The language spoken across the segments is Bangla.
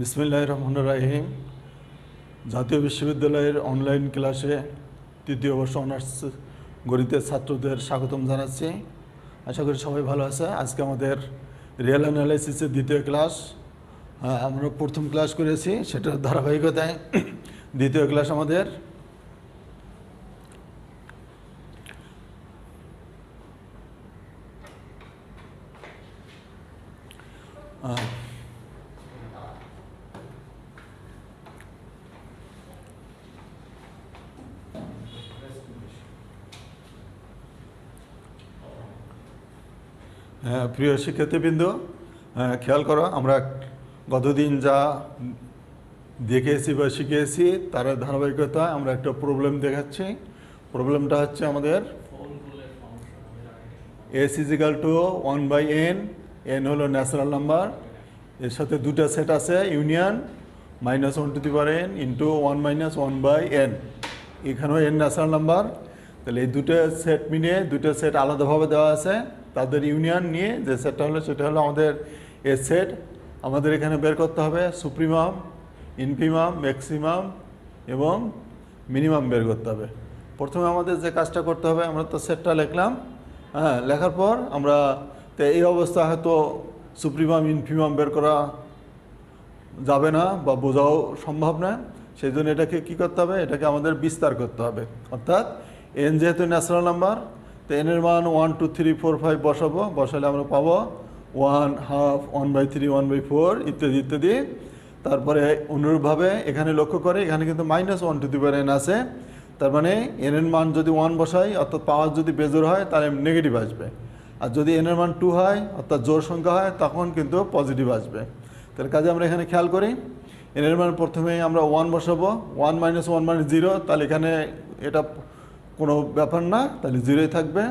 বিসমিল্লাহির রহমানির রহিম। জাতীয় বিশ্ববিদ্যালয়ের অনলাইন ক্লাসে তৃতীয় বর্ষ অনার্স গণিতের ছাত্রদের স্বাগতম জানাচ্ছি। আশা করি সবাই ভালো আছে। আজকে আমাদের রিয়েল অ্যানালাইসিসের দ্বিতীয় ক্লাস। আমরা প্রথম ক্লাস করেছি, সেটার ধারাবাহিকতায় দ্বিতীয় ক্লাস আমাদের। প্রিয় শিক্ষার্থীবৃন্দ, খেয়াল করো, আমরা গতদিন যা দেখেছি বা শিখেছি তার ধারাবাহিকতায় আমরা একটা প্রবলেম দেখাচ্ছি। প্রবলেমটা হচ্ছে আমাদের S equal to 1/n, n হলো ন্যাচারাল নাম্বার, এর সাথে দুটা সেট আছে, ইউনিয়ন -1n ইন্টু 1 - 1/n, এখানেও n ন্যাচারাল নাম্বার। তাহলে এই দুটো সেট মিলিয়ে দুটো সেট আলাদাভাবে দেওয়া আছে, তাদের ইউনিয়ন নিয়ে যে সেটটা হলো সেটা হলো আমাদের এর সেট। আমাদের এখানে বের করতে হবে সুপ্রিমাম, ইনফিমাম, ম্যাক্সিমাম এবং মিনিমাম বের করতে হবে। প্রথমে আমাদের যে কাজটা করতে হবে, আমরা তো সেটটা লিখলাম, লেখার পর আমরা তো এই অবস্থা হয়তো সুপ্রিমাম ইনফিমাম বের করা যাবে না বা বোঝাও সম্ভব না, সেই জন্য এটাকে কী করতে হবে, এটাকে আমাদের বিস্তার করতে হবে। অর্থাৎ এন যেহেতু ন্যাচারাল নাম্বার, তো এনের মান 1 2 3 4 5 বসাবো, বসালে আমরা পাবো 1/2, 1/3, 1/4 ইত্যাদি ইত্যাদি। তারপরে অনুরূপভাবে এখানে লক্ষ্য করে এখানে কিন্তু -1n আছে, তার মানে এন এর মান যদি 1 বসাই অর্থাৎ পাওয়ার যদি বেজোড় হয় তাহলে নেগেটিভ আসবে, আর যদি এন এর মান 2 হয় অর্থাৎ জোড় সংখ্যা হয় তখন কিন্তু পজিটিভ আসবে। তার কাজে আমরা এখানে খেয়াল করি, এন এর মান প্রথমে আমরা 1 বসাবো, 1 - 1 মানে 0, তাহলে এখানে এটা কোনো ব্যাপার না, তাহলে 0ই থাকবে।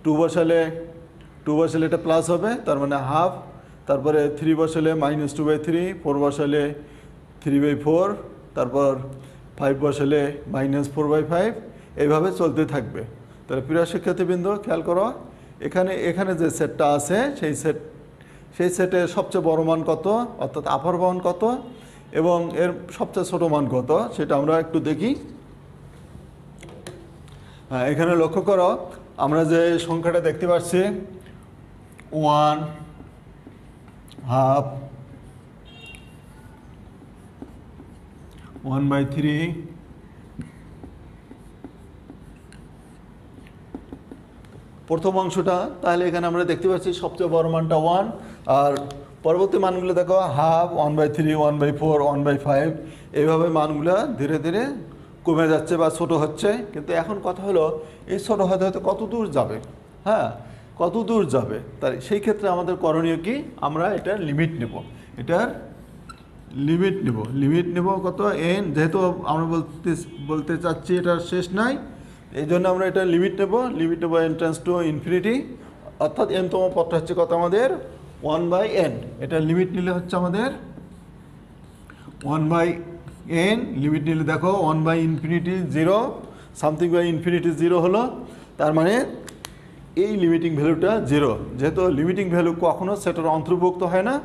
2 বসালে এটা প্লাস হবে, তার মানে হাফ। তারপরে 3 বসালে -2/3, 4 বসালে 3/4, তারপর 5 বসালে -4/5, এইভাবে চলতে থাকবে। তাহলে প্রিয় শিক্ষার্থীবৃন্দ খেয়াল করো, এখানে যে সেটটা আছে সেই সেটের সবচেয়ে বড় মান কত, অর্থাৎ আপার মান কত এবং এর সবচেয়ে ছোট মান কত, সেটা আমরা একটু দেখি। এখানে লক্ষ্য করো, আমরা যে সংখ্যাটা দেখতে পাচ্ছি 1/2, 1/3, প্রথম অংশটা, তাহলে এখানে আমরা দেখতে পাচ্ছি সবচেয়ে বড় মানটা 1, আর পরবর্তী মানগুলো দেখো 1/2, 1/3, 1/4, 1/5, এইভাবে মানগুলো ধীরে ধীরে কমে যাচ্ছে বা ছোট হচ্ছে। কিন্তু এখন কথা হলো এই ছোট হতে হতে কত দূর যাবে, কত দূর যাবে, তাই সেই ক্ষেত্রে আমাদের করণীয় কি, আমরা এটার লিমিট নেব, লিমিট নেব কত, n, যেহেতু আমরা বলতে চাচ্ছি এটার শেষ নাই, এই জন্য আমরা এটা লিমিট নেব n টেন্ডস টু ইনফিনিটি, অর্থাৎ n তম পদটা হচ্ছে কত আমাদের 1/n। এটা লিমিট নিলে হচ্ছে আমাদের 1/n, লিমিট নিলে দেখো 1/∞ 0, সামথিং বাই ইনফিনিটি 0 হলো, তার মানে এই লিমিটিং ভ্যালুটা 0। যেহেতু লিমিটিং ভ্যালু কখনো সেটার অন্তর্ভুক্ত হয় না,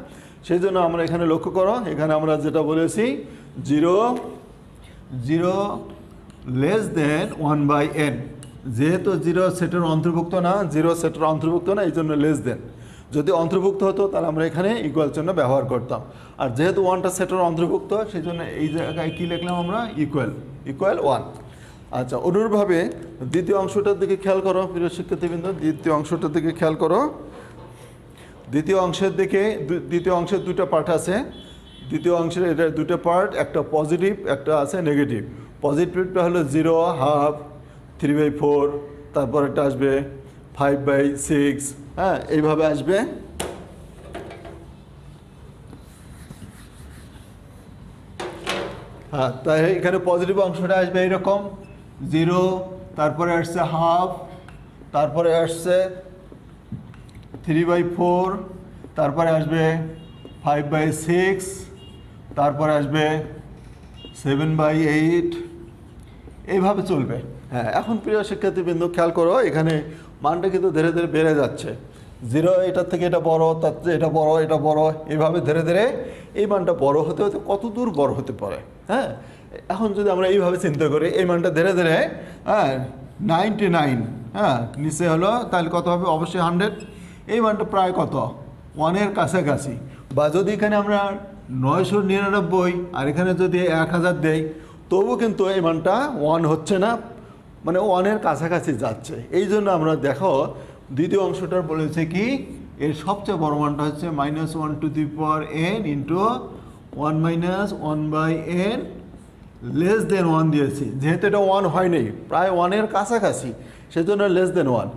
সেই জন্য আমরা এখানে লক্ষ্য করো, এখানে আমরা যেটা বলেছি 0 লেস দেন 1/n, যেহেতু 0 সেটের অন্তর্ভুক্ত না, এই জন্য লেস দেন। যদি অন্তর্ভুক্ত হতো তাহলে আমরা এখানে ইকুয়াল চিহ্ন ব্যবহার করতাম, আর যেহেতু 1টা সেটের অন্তর্ভুক্ত সেই জন্য এই জায়গায় কী লিখলাম আমরা, ইকুয়াল 1। আচ্ছা, অনুরূপভাবে দ্বিতীয় অংশটার দিকে খেয়াল করো প্রিয় শিক্ষার্থীবৃন্দ, দ্বিতীয় অংশের দুটো পার্ট আছে। দ্বিতীয় অংশের এটা দুটো পার্ট, একটা পজিটিভ একটা আছে নেগেটিভ। পজিটিভটা হলো 0/2, 3/4, তারপর এটা আসবে 5/6, এইভাবে আসবে। তাই এখানে পজিটিভ অংশটা আসবে এইরকম 0, তারপরে আসছে হাফ, তারপরে আসছে 3/4, তারপরে আসবে 5/6, তারপরে আসবে 7/8, এইভাবে চলবে। এখন প্রিয় শিক্ষার্থীবৃন্দ খেয়াল করো, এখানে মানটা কিন্তু ধীরে ধীরে বেড়ে যাচ্ছে। জিরো এটার থেকে এটা বড়, তার চেয়ে এটা বড়, এটা বড়, এইভাবে ধীরে ধীরে এই মানটা বড় হতে হতে কত দূর বড় হতে পারে। হ্যাঁ, এখন যদি আমরা এইভাবে চিন্তা করি এই মানটা ধীরে ধীরে 99, হ্যাঁ নিচে হলো, তাহলে কত হবে? অবশ্যই 100। এই মানটা প্রায় কত? 1-এর কাছাকাছি। বা যদি এখানে আমরা 999 আর এখানে যদি 1000 দেই, তবু কিন্তু এই মানটা 1 হচ্ছে না, মানে 1-এর কাছাকাছি যাচ্ছে। এই জন্য আমরা দেখো দ্বিতীয় অংশটার বলেছে কি, এর সবচেয়ে বড় মানটা হচ্ছে -1n into 1 - 1/n less than 1 দিয়েছি। যেহেতু এটা 1 হয়নি, প্রায় 1-এর কাছাকাছি, সেজন্য লেস দেন 1।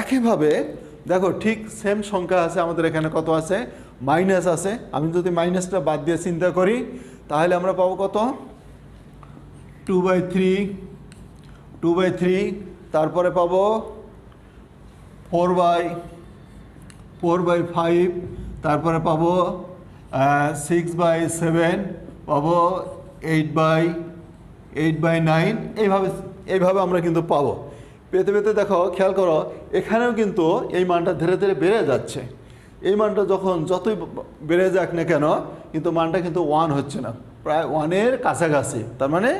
একইভাবে দেখো ঠিক সেম সংখ্যা আছে আমাদের এখানে, কত আছে? মাইনাস আছে। আমি যদি মাইনাসটা বাদ দিয়ে চিন্তা করি তাহলে আমরা পাবো কত? 2/3, তারপরে পাবো 4/5, তারপরে পাবো 6/7, পাবো 8/9। এইভাবে আমরা কিন্তু পাবো। পেতে পেতে দেখো, খেয়াল করো এখানেও কিন্তু এই মানটা ধীরে ধীরে বেড়ে যাচ্ছে। এই মানটা যতই বেড়ে যাক না কেন, কিন্তু মানটা কিন্তু 1 হচ্ছে না, প্রায় 1-এর কাছাকাছি। তার মানে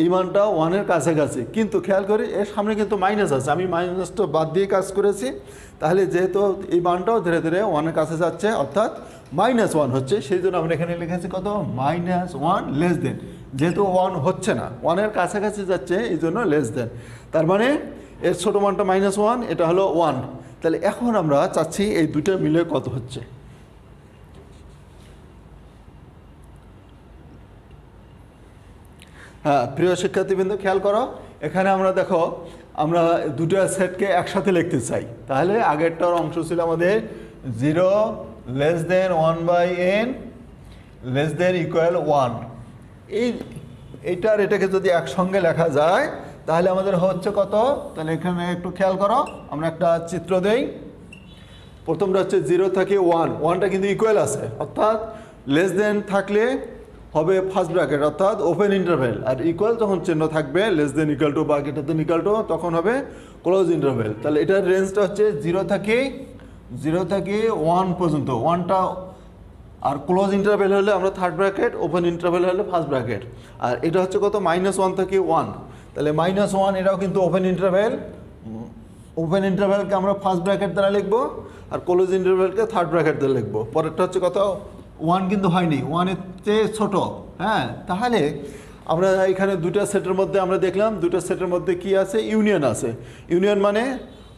এই মানটা 1-এর কাছাকাছি, কিন্তু খেয়াল করি এর সামনে কিন্তু মাইনাস আছে। আমি মাইনাসটা বাদ দিয়ে কাজ করেছি, তাহলে যেহেতু এই মানটাও ধীরে ধীরে 1-এর কাছে যাচ্ছে, অর্থাৎ -1 হচ্ছে, সেই জন্য আমরা এখানে লিখেছি কত? -1 লেস দেন। যেহেতু 1 হচ্ছে না, 1-এর কাছাকাছি যাচ্ছে, এই জন্য লেস দেন। তার মানে এর ছোটো মানটা -1, এটা হলো 1। তাহলে এখন আমরা চাচ্ছি এই দুটো মিলে কত হচ্ছে। হ্যাঁ প্রিয় শিক্ষার্থীবৃন্দ, খেয়াল করো এখানে আমরা দেখো আমরা দুটো সেটকে একসাথে লিখতে চাই। তাহলে আগেরটার অংশ ছিল আমাদের 0 less than 1/n less than equal 1। এইটার এটাকে যদি একসঙ্গে লেখা যায় তাহলে আমাদের হচ্ছে কত? তাহলে এখানে একটু খেয়াল করো, আমরা একটা চিত্র দেই। প্রথমটা হচ্ছে 0 থেকে 1, 1টা কিন্তু ইকুয়াল আছে, অর্থাৎ লেস দেন থাকলে হবে ফার্স্ট ব্র্যাকেট, অর্থাৎ ওপেন ইন্টারভেল। আর ইকুয়াল যখন চিহ্ন থাকবে, লেস দেন ইকুয়াল টু বা গ্রেটার দেন ইকুয়াল টু, তখন হবে ক্লোজ ইন্টারভেল। তাহলে এটার রেঞ্জটা হচ্ছে 0 থেকে 1 পর্যন্ত। 1টা আর ক্লোজ ইন্টারভেল হলে আমরা থার্ড ব্র্যাকেট, ওপেন ইন্টারভেল হলে ফার্স্ট ব্র্যাকেট। আর এটা হচ্ছে কত? -1 থেকে 1। তাহলে -1 এটাও কিন্তু ওপেন ইন্টারভেল। ওপেন ইন্টারভেলকে আমরা ফার্স্ট ব্র্যাকেট দ্বারা লিখবো, আর ক্লোজ ইন্টারভেলকে থার্ড ব্র্যাকেট দ্বারা লিখবো। পরেরটা হচ্ছে কত? 1 কিন্তু হয়নি, 1-এর চেয়ে ছোটো। হ্যাঁ, তাহলে আমরা এখানে দুটো সেটের মধ্যে আমরা দেখলাম, দুটো সেটের মধ্যে কি আছে? ইউনিয়ন আছে। ইউনিয়ন মানে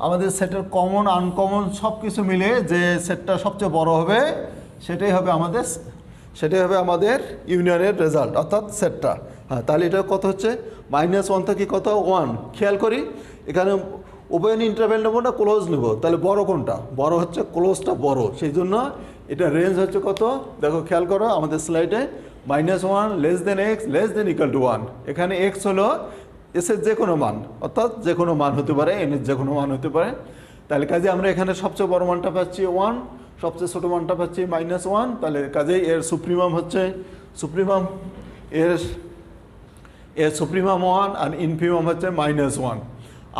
আমাদের সেটের কমন আনকমন সব কিছু মিলে যে সেটটা সবচেয়ে বড় হবে সেটাই হবে আমাদের ইউনিয়নের রেজাল্ট, অর্থাৎ সেটটা। হ্যাঁ, তাহলে এটা কত হচ্ছে? -1 থেকে কত? 1। খেয়াল করি এখানে ওপেন ইন্টারভেল নেবো না ক্লোজ নেব? তাহলে বড় কোনটা? বড় হচ্ছে ক্লোজটা বড়, সেই জন্য এটা রেঞ্জ হচ্ছে কত? দেখো খেয়াল করো আমাদের স্লাইডে, -1 less than x less than equal two 1। এখানে x হলো এসের যে কোনো মান, অর্থাৎ যে কোনো মান হতে পারে, এনের যে কোনো মান হতে পারে। তাহলে কাজে আমরা এখানে সবচেয়ে বড় মানটা পাচ্ছি 1, সবচেয়ে ছোটো মানটা পাচ্ছি -1। তাহলে কাজেই এর সুপ্রিমাম হচ্ছে এর সুপ্রিমাম 1 আর ইনফিমাম হচ্ছে -1।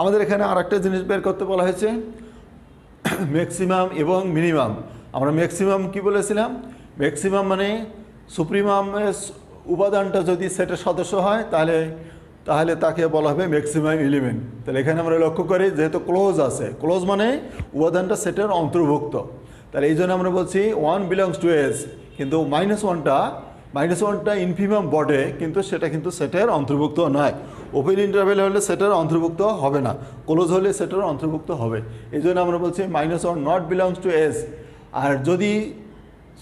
আমাদের এখানে আর একটা জিনিস বের করতে বলা হয়েছে, ম্যাক্সিমাম এবং মিনিমাম। আমরা ম্যাক্সিমাম কি বলেছিলাম? ম্যাক্সিমাম মানে সুপ্রিমামের উপাদানটা যদি সেটের সদস্য হয় তাহলে তাকে বলা হবে ম্যাক্সিমাম এলিমেন্ট। তাহলে এখানে আমরা লক্ষ্য করি যেহেতু ক্লোজ আছে, ক্লোজ মানে উপাদানটা সেটের অন্তর্ভুক্ত, তাহলে এই জন্য আমরা বলছি 1 বিলংস টু এস। কিন্তু -1টা ইনফিমাম বটে, কিন্তু সেটা কিন্তু সেটের অন্তর্ভুক্ত নয়। ওপেন ইন্টারভেল হলে সেটার অন্তর্ভুক্ত হবে না, ক্লোজ হলে সেটার অন্তর্ভুক্ত হবে। এই জন্য আমরা বলছি -1 নট বিলংস টু এস। আর যদি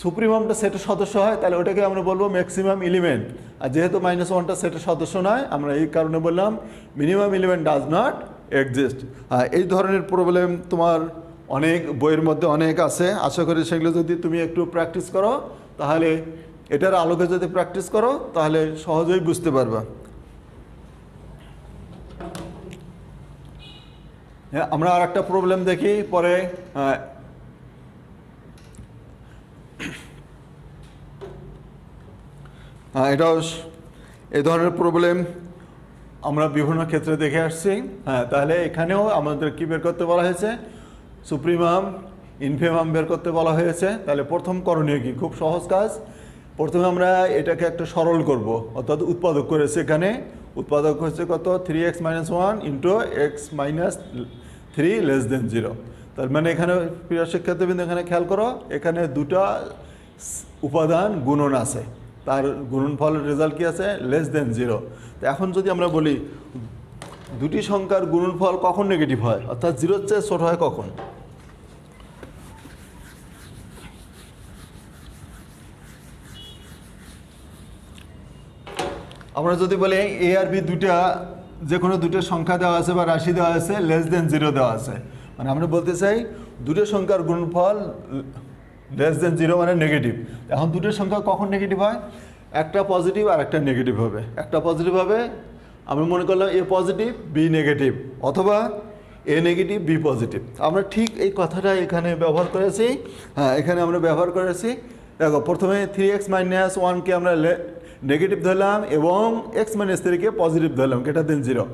সুপ্রিমামটা সেটের সদস্য হয় তাহলে ওটাকে আমরা বলবো ম্যাক্সিমাম এলিমেন্ট। আর যেহেতু -1টা সেটের সদস্য নয়, আমরা এই কারণে বললাম minimum element does not exist. এই ধরনের প্রবলেম তোমার অনেক বইয়ের মধ্যে অনেক আছে। আশা করি সেগুলো যদি তুমি একটু প্র্যাকটিস করো, তাহলে এটার আলোকে যদি প্র্যাকটিস করো তাহলে সহজেই বুঝতে পারবা। হ্যাঁ, আমরা আর একটা প্রবলেম দেখি পরে। এটাও এই ধরনের প্রবলেম আমরা বিভিন্ন ক্ষেত্রে দেখে আসছি। হ্যাঁ, তাহলে এখানেও আমাদের কী বের করতে বলা হয়েছে? সুপ্রিমাম, ইনফিমাম বের করতে বলা হয়েছে। তাহলে প্রথম করণীয় কি? খুব সহজ কাজ। প্রথমে আমরা এটাকে একটা সরল করব, অর্থাৎ উৎপাদক করেছে এখানে। উৎপাদক হচ্ছে কত? 3x - 1 into x - 3 less than 0। তার মানে এখানে প্রিয় শিক্ষার্থীবৃন্দ এখানে খেয়াল করো, এখানে দুটা উপাদান গুণন আছে, তার গুণনফলের রেজাল্ট কি আছে? Less than 0। তো এখন যদি আমরা বলি দুটি সংখ্যার গুণনফল কখন নেগেটিভ হয়, অর্থাৎ 0-র চেয়ে ছোট হয় কখন? আমরা যদি বলি এ আর বি দুটা, যে কোনো দুটো সংখ্যা দেওয়া আছে বা রাশি দেওয়া আছে, লেস দেন 0 দেওয়া আছে, মানে আমরা বলতে চাই দুটো সংখ্যার গুণনফল লেস দেন 0 মানে নেগেটিভ। এখন দুটো সংখ্যা কখন নেগেটিভ হয়? একটা পজিটিভ আর একটা নেগেটিভ হবে। একটা পজিটিভ হবে, আমরা মনে করলাম এ পজিটিভ বি নেগেটিভ, অথবা এ নেগেটিভ বি পজিটিভ। আমরা ঠিক এই কথাটা এখানে ব্যবহার করেছি। হ্যাঁ, এখানে আমরা ব্যবহার করেছি। দেখো, প্রথমে 3x - 1কে আমরা নেগেটিভ ধরলাম এবং x - 3কে পজিটিভ ধরলাম, গ্রেটার দেন 0।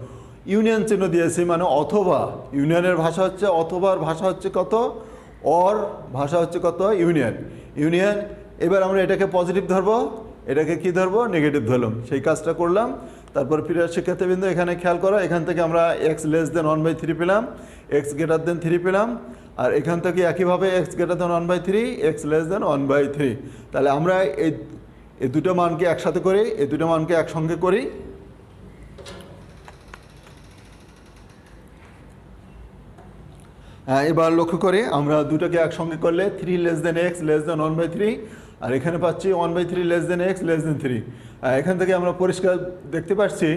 ইউনিয়ন চিহ্ন দিয়েছি, মানে অথবা। ইউনিয়নের ভাষা হচ্ছে অথবার ভাষা হচ্ছে কত? অর ভাষা হচ্ছে কত? ইউনিয়ন। ইউনিয়ন। এবার আমরা এটাকে পজিটিভ ধরবো, এটাকে কি ধরবো? নেগেটিভ ধরলাম। সেই কাজটা করলাম। তারপর প্রিয় শিক্ষার্থীবৃন্দ এখানে খেয়াল করো, এখান থেকে আমরা x < 1/3 পেলাম, x > 3 পেলাম, আর এখান থেকে একইভাবে x > 1/3, x < 1/3। তাহলে আমরা এই দুটো মানকে একসাথে করি, এই দুটো মানকে একসঙ্গে করি। এবার লক্ষ্য করি, আমরা দুটোকে একসঙ্গে করলে 3 < x < 1/3, আর এখানে পাচ্ছি 1/3 < x < 3। এখান থেকে আমরা পরিষ্কার দেখতে পাচ্ছি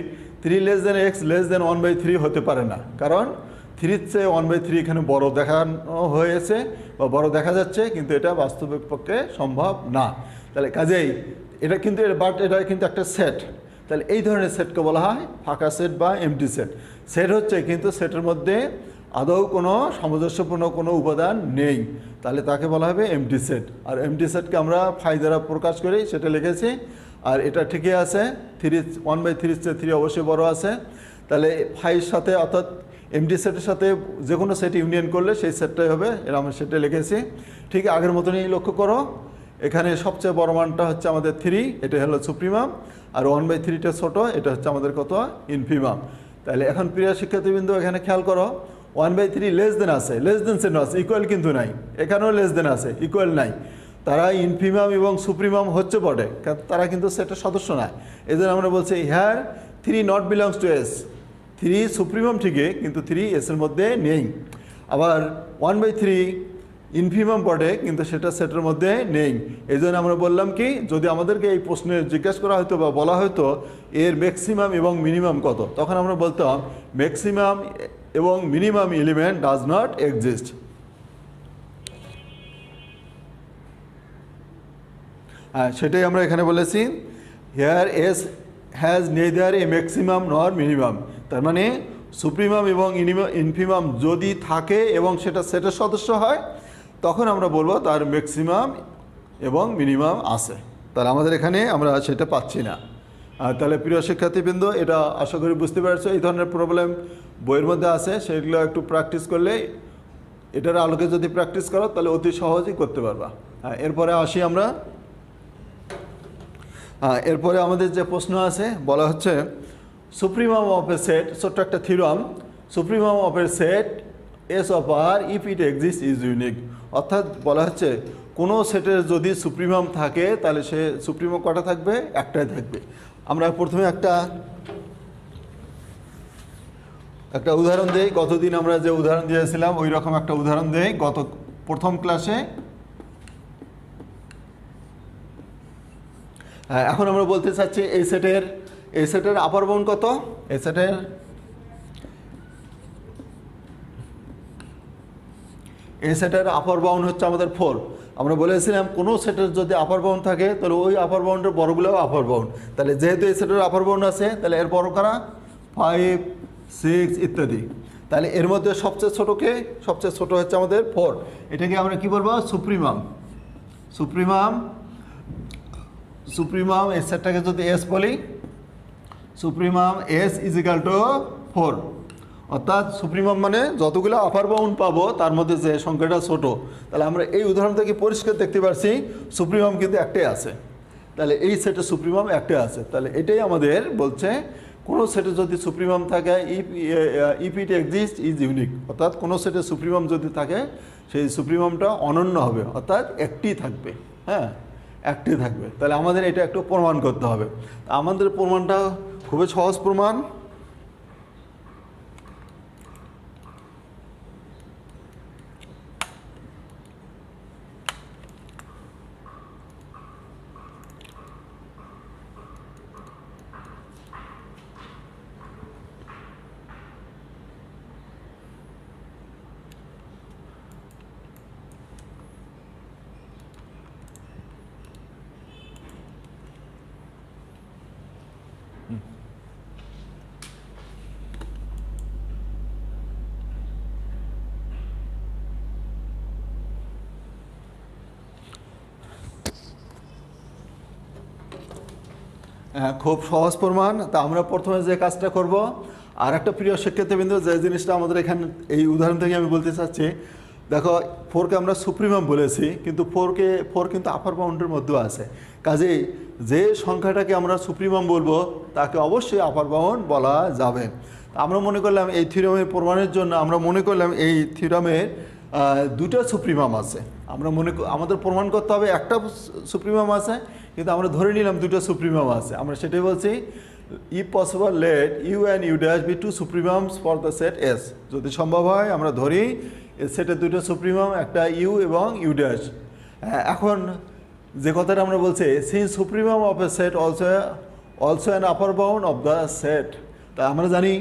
3 < x < 1/3 হতে পারে না, কারণ 3-র চেয়ে 1/3 এখানে বড় দেখানো হয়েছে বা বড় দেখা যাচ্ছে, কিন্তু এটা বাস্তবিক পক্ষে সম্ভব না। তাহলে কাজেই এটা কিন্তু এটা কিন্তু একটা সেট। তাহলে এই ধরনের সেটকে বলা হয় ফাঁকা সেট বা এমটি সেট। সেট হচ্ছে কিন্তু সেটের মধ্যে আদৌ কোনো সামঞ্জস্যপূর্ণ কোনো উপাদান নেই, তাহলে তাকে বলা হবে এমটি সেট। আর এমটি সেটকে আমরা ফাই দ্বারা প্রকাশ করি, সেটা লিখেছি। আর এটা ঠিকই আছে, 1/3 চেয়ে 3 অবশ্যই বড় আছে। তাহলে ফাইয়ের সাথে, অর্থাৎ এমটি সেটের সাথে যে কোনো সেট ইউনিয়ন করলে সেই সেটটাই হবে, এরা আমরা সেটা লিখেছি। ঠিক আগের মতনই লক্ষ্য করো, এখানে সবচেয়ে বড় মানটা হচ্ছে আমাদের 3, এটা হলো সুপ্রিমাম, আর 1/3টা ছোট, এটা হচ্ছে আমাদের কত? ইনফিমাম। তাহলে এখন প্রিয় শিক্ষার্থীবৃন্দ এখানে খেয়াল করো, 1/3 লেস দেন আছে, লেস দেন চিহ্ন আছে, ইকুয়াল কিন্তু নাই। এখানেও লেস দেন আছে, ইকুয়াল নাই। তারা ইনফিমাম এবং সুপ্রিমাম হচ্ছে বটে, তারা কিন্তু সেটের সদস্য না। এই জন্য আমরা বলছি here 3 not belongs to S. 3 supremum ঠিকই, কিন্তু 3 এসের মধ্যে নেই। আবার 1/3 ইনফিমাম বটে, কিন্তু সেটা সেটের মধ্যে নেই। এই জন্য আমরা বললাম কি, যদি আমাদেরকে এই প্রশ্নে জিজ্ঞাসা করা হতো বা বলা হতো এর ম্যাক্সিমাম এবং মিনিমাম কত, তখন আমরা বলতাম ম্যাক্সিমাম এবং minimum element does not exist. হ্যাঁ, সেটাই আমরা এখানে বলেছি, here S has neither A maximum নর মিনিমাম। তার মানে সুপ্রিমাম এবং ইনফিমাম যদি থাকে এবং সেটা সেটের সদস্য হয়, তখন আমরা বলবো তার ম্যাক্সিমাম এবং মিনিমাম আছে। তাহলে আমাদের এখানে আমরা সেটা পাচ্ছি না। তাহলে প্রিয় শিক্ষার্থীবৃন্দ, এটা আশা করি বুঝতে পারছো। এই ধরনের প্রবলেম বইয়ের মধ্যে আছে, সেগুলো একটু প্র্যাকটিস করলে, এটার আলোকে যদি প্র্যাকটিস করো তাহলে অতি সহজেই করতে পারবা। এরপরে আসি আমরা। এরপরে আমাদের যে প্রশ্ন আছে, বলা হচ্ছে সুপ্রিমাম অফ এ সেট, ছোট্ট একটা theorem, supremum of a set S of R if it exist is unique. অর্থাৎ বলা হচ্ছে কোনো সেটের যদি সুপ্রিমাম থাকে, তাহলে সে সুপ্রিমাম কটা থাকবে? একটাই থাকবে। আমরা প্রথমে একটা উদাহরণ দেই। গতদিন আমরা যে উদাহরণ দিয়েছিলাম ওই রকম একটা উদাহরণ দেই প্রথম ক্লাসে। এখন আমরা বলতে চাচ্ছি এই সেটের আপার বাউন্ড কত? এই সেটের আপার বাউন্ড হচ্ছে আমাদের 4। আমরা বলেছিলাম কোনো সেটের যদি আপার বাউন্ড থাকে, তাহলে ওই আপার বাউন্ডের বড়গুলোও আপার বাউন্ড। তাহলে যেহেতু এই সেটের আপার বাউন্ড আছে, তাহলে এর বড় কারা? 5, 6 ইত্যাদি। তাহলে এর মধ্যে সবচেয়ে ছোট হচ্ছে আমাদের 4। এটাকে আমরা কি বলবো? সুপ্রিমাম এই সেটটাকে যদি এস বলি, supremum S is equal two 4, অর্থাৎ সুপ্রিমাম মানে যতগুলো আপার বাউন্ড পাবো তার মধ্যে যে সংখ্যাটা ছোট। তাহলে আমরা এই উদাহরণ থেকে পরিষ্কার দেখতে পাচ্ছি সুপ্রিমাম কিন্তু একটাই আছে। তাহলে এই সেটে সুপ্রিমাম একটাই আছে। তাহলে এটাই আমাদের বলছে কোনো সেটে যদি সুপ্রিমাম থাকে if it exist is unique, অর্থাৎ কোনো সেটে সুপ্রিমাম যদি থাকে সেই সুপ্রিমামটা অনন্য হবে, অর্থাৎ একটি থাকবে। হ্যাঁ, একটি থাকবে। তাহলে আমাদের এটা একটু প্রমাণ করতে হবে। আমাদের প্রমাণটা খুবই সহজ প্রমাণ। খুব সহজ প্রমাণ। তা আমরা প্রথমে যে কাজটা করব, আর একটা প্রিয় শিক্ষার্থীবৃন্দ যে জিনিসটা আমাদের এখানে এই উদাহরণ থেকে আমি বলতে চাচ্ছি, দেখো 4কে আমরা সুপ্রিমাম বলেছি, কিন্তু 4 কিন্তু আপার বাউন্ডের মধ্যেও আছে। কাজেই যে সংখ্যাটাকে আমরা সুপ্রিমাম বলবো তাকে অবশ্যই আপার বাউন্ড বলা যাবে। আমরা মনে করলাম এই থিওরামের প্রমাণের জন্য আমরা মনে করলাম এই থিওরামের দুটো সুপ্রিমাম আছে। আমাদের প্রমাণ করতে হবে একটা সুপ্রিমাম আছে, কিন্তু আমরা ধরে নিলাম দুটো সুপ্রিমাম আছে। আমরা সেটাই বলছি, if possible let u and you dash be two supremums for the set S. যদি সম্ভব হয় আমরা ধরি সেটের দুটো সুপ্রিমাম, একটা ইউ এবং ইউ ড্যাশ। এখন যে কথাটা আমরা বলছি, since supremum of a set also an upper bound of the set. তা আমরা জানি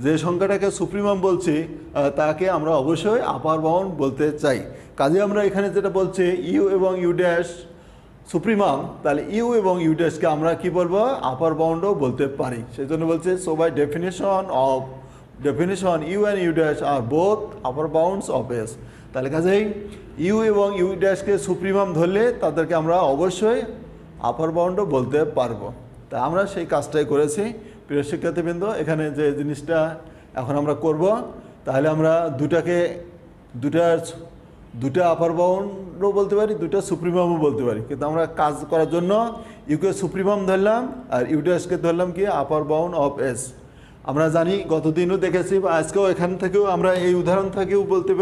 যে সংখ্যাটাকে সুপ্রিমাম বলছি তাকে আমরা অবশ্যই আপার বাউন্ড বলতে চাই। কাজে আমরা এখানে যেটা বলছি ইউ এবং ইউ ড্যাশ সুপ্রিমাম, তাহলে ইউ এবং ইউ ড্যাশকে আমরা কি বলবো, আপার বাউন্ডও বলতে পারি। সেই জন্য বলছে so by definition U and you dash are both upper bounds of S. তাহলে কাজেই ইউ এবং ইউ ড্যাশকে সুপ্রিমাম ধরলে তাদেরকে আমরা অবশ্যই আপার বাউন্ডও বলতে পারবো। তা আমরা সেই কাজটাই করেছি প্রিয় শিক্ষার্থীবৃন্দ। এখানে যে জিনিসটা এখন আমরা করব, তাহলে আমরা দুটা আপার বাউন্ডও বলতে পারি, দুটা সুপ্রিমামও বলতে পারি, কিন্তু আমরা কাজ করার জন্য ইউকে সুপ্রিমাম ধরলাম আর ইউডাসকে ধরলাম কি আপার বাউন্ড অফ এস। আমরা জানি গতদিনও দেখেছি বা আজকেও এখান থেকেও আমরা এই উদাহরণ থেকেও বলতে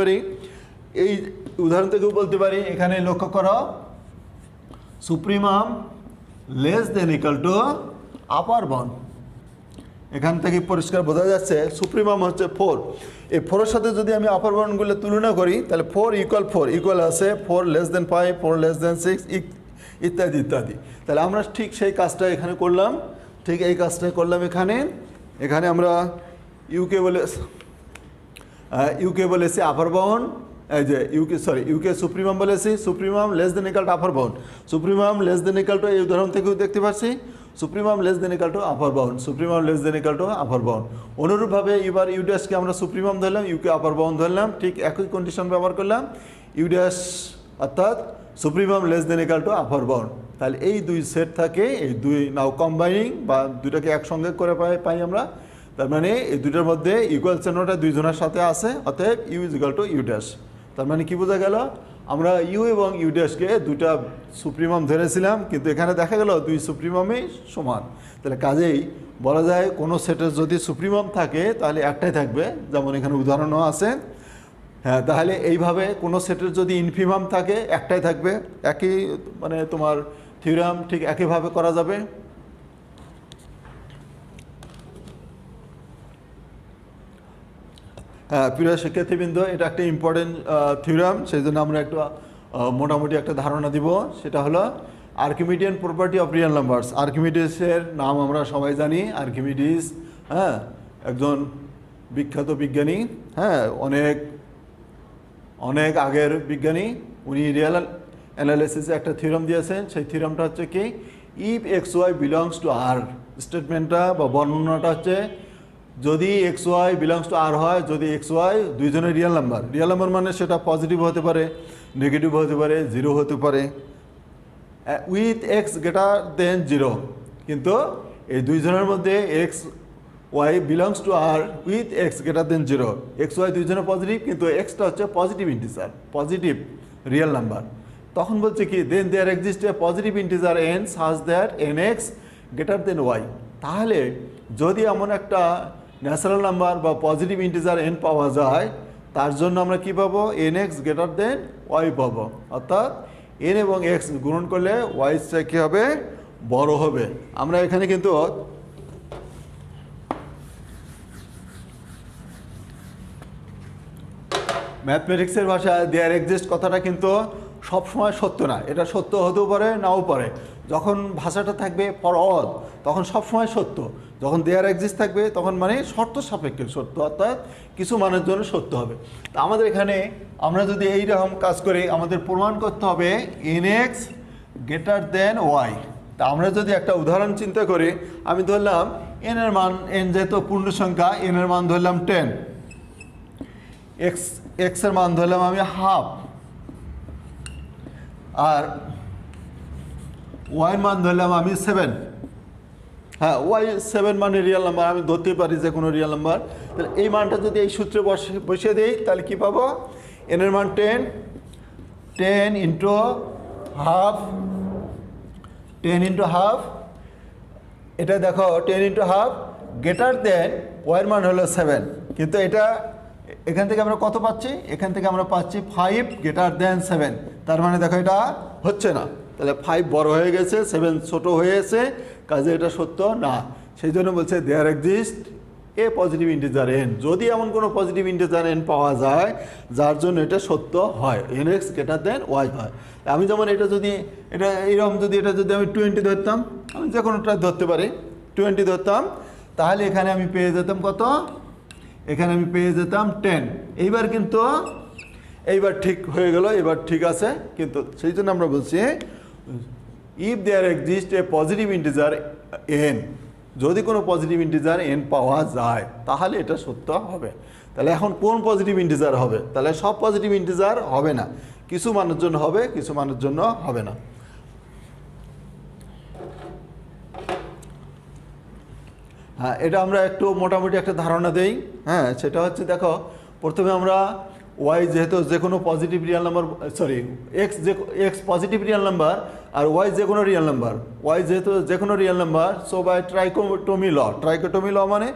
পারি, এখানে লক্ষ্য করো supremum less than equal two upper bound. এখান থেকে পরিষ্কার বোঝা যাচ্ছে সুপ্রিমাম হচ্ছে 4। এই 4-এর সাথে যদি আমি আপার বাউন্ডগুলো তুলনা করি তাহলে 4 ইকুয়াল আছে 4 লেস দেন 5, 4 লেস দেন 6 ইত্যাদি ইত্যাদি। তাহলে আমরা ঠিক সেই কাজটা এখানে করলাম, ঠিক এই কাজটাই করলাম এখানে আমরা ইউকে বলেছি আপার বাউন্ড, এই যে ইউকে সুপ্রিমাম বলেছি, supremum less than equal two upper bound, supremum less than equal two এই উদাহরণ থেকেও দেখতে পাচ্ছি supremum less than equal two upper bound, supremum less than equal two upper bound. অনুরূপভাবে এবার ইউডাসকে আমরা সুপ্রিমাম ধরলাম, ইউকে আপার বাউন্ড ধরলাম, ঠিক একই কন্ডিশন ব্যবহার করলাম, ইউডাস অর্থাৎ supremum less than equal two upper bound. তাহলে এই দুই সেট থাকে, এই দুই নাও কম্বাইনিং বা দুটাকে একসঙ্গে করে পাই আমরা। তার মানে এই দুটার মধ্যে ইকুয়াল চিহ্নটা দুইজনের সাথে আছে, অতএব ইউ ইজ ইকুয়াল টু ইউডাস। তার মানে কি বোঝা গেল, আমরা ইউ এবং ইউ ড্যাশকে দুটা সুপ্রিমাম ধরেছিলাম, কিন্তু এখানে দেখা গেল দুই সুপ্রিমামই সমান। তাহলে কাজেই বলা যায় কোনো সেটের যদি সুপ্রিমাম থাকে তাহলে একটাই থাকবে, যেমন এখানে উদাহরণও আছে। হ্যাঁ, তাহলে এইভাবে কোনো সেটের যদি ইনফিমাম থাকে একটাই থাকবে, একই মানে তোমার থিওরাম ঠিক একইভাবে করা যাবে। হ্যাঁ প্রিয় শিক্ষার্থীবৃন্দ, এটা একটা ইম্পর্টেন্ট থিওরাম, সেই জন্য আমরা একটু মোটামুটি একটা ধারণা দিব। সেটা হলো Archimedean property of real numbers. আর্কিমিডিসের নাম আমরা সবাই জানি, আর্কিমিডিস একজন বিখ্যাত বিজ্ঞানী, অনেক আগের বিজ্ঞানী। উনি রিয়েল অ্যানালাইসিসে একটা থিওরাম দিয়েছেন। সেই থিওরামটা হচ্ছে কি, if x y belongs to R, স্টেটমেন্টটা বা বর্ণনাটা হচ্ছে যদি x y belongs to R হয়, যদি এক্স ওয়াই দুইজনের রিয়েল নাম্বার মানে সেটা পজিটিভ হতে পারে, নেগেটিভ হতে পারে, 0 হতে পারে, উইথ এক্স গ্রেটার দেন 0, কিন্তু এই দুইজনের মধ্যে x y belongs to R with x greater than zero, x y দুইজনে পজিটিভ, কিন্তু এক্সটা হচ্ছে positive integer, positive real number. তখন বলছে কি then there exist a positive integer n such that N x greater than y. তাহলে যদি এমন একটা ন্যাচারাল নাম্বার বা পজিটিভ ইন্টিজার এন পাওয়া যায়, তার জন্য আমরা কি পাবো, n x greater than y পাবো। অর্থাৎ এন এবং এক্স গুণন করলে ওয়াইটা কী হবে, বড় হবে। আমরা এখানে কিন্তু ম্যাথমেটিক্সের ভাষায় দেয়ার এক্সিস্ট কথাটা কিন্তু সবসময় সত্য না, এটা সত্য হতেও পারে নাও পারে। যখন ভাষাটা থাকবে ফর অল তখন সবসময় সত্য, যখন দেয়ার এক্সিস্ট থাকবে তখন মানে শর্ত সাপেক্ষে সত্য, অর্থাৎ কিছু মানের জন্য সত্য হবে। তা আমাদের এখানে আমরা যদি এইরকম কাজ করি, আমাদের প্রমাণ করতে হবে N x greater than Y. তা আমরা যদি একটা উদাহরণ চিন্তা করি, আমি ধরলাম এনের মান, এন যেহেতু পূর্ণ সংখ্যা, এনের মান ধরলাম 10, এক্সের মান ধরলাম আমি হাফ, আর ওয়াই মান ধরলাম আমি 7। হ্যাঁ, ওয়াই 7 মানে রিয়েল নাম্বার, আমি ধরতে পারি যে কোনো রিয়েল নাম্বার। তাহলে এই মানটা যদি এই সূত্রে বসিয়ে দিই, তাহলে কী পাবো, এনের মান 10 ইন্টু হাফ, 10 ইন্টু হাফ, এটা দেখো 10 ইন্টু হাফ গ্রেটার দেন ওয়াইয়ের মান হলো 7। কিন্তু এটা এখান থেকে আমরা কত পাচ্ছি, এখান থেকে আমরা পাচ্ছি 5 গ্রেটার দেন 7। তার মানে দেখো এটা হচ্ছে না, তাহলে 5 বড় হয়ে গেছে, 7 ছোট হয়ে গেছে, কাজে এটা সত্য না। সেই জন্য বলছে there exist a positive integer N, যদি এমন কোনো পজিটিভ ইন্টিজার এন পাওয়া যায় যার জন্য এটা সত্য হয়, N x greater than Y হয়। আমি যেমন এটা যদি এটা এইরকম যদি এটা যদি আমি 20 ধরতাম, আমি যে কোনোটা ধরতে পারি, 20 ধরতাম, তাহলে এখানে আমি পেয়ে যেতাম কত, এখানে আমি পেয়ে যেতাম 10। এইবার কিন্তু এইবার ঠিক হয়ে গেল, এবার ঠিক আছে। কিন্তু সেই জন্য আমরা বলছি if there exist a positive integer N, যদি কোনো পজিটিভ ইন্টিজার এন পাওয়া যায় তাহলে এটা সত্য হবে। তাহলে এখন কোন পজিটিভ ইন্টিজার হবে, তাহলে সব পজিটিভ ইন্টিজার হবে না, কিছু মানের জন্য হবে, কিছু মানের জন্য হবে না। হ্যাঁ, এটা আমরা একটু মোটামুটি একটা ধারণা দেই। হ্যাঁ, সেটা হচ্ছে দেখো, প্রথমে আমরা ওয়াই যেহেতু যে কোনো positive real number, sorry x positive real number আর ওয়াই যে কোনো রিয়েল নাম্বার, ওয়াই যেহেতু যে কোনো real number, so by trichotomy law মানে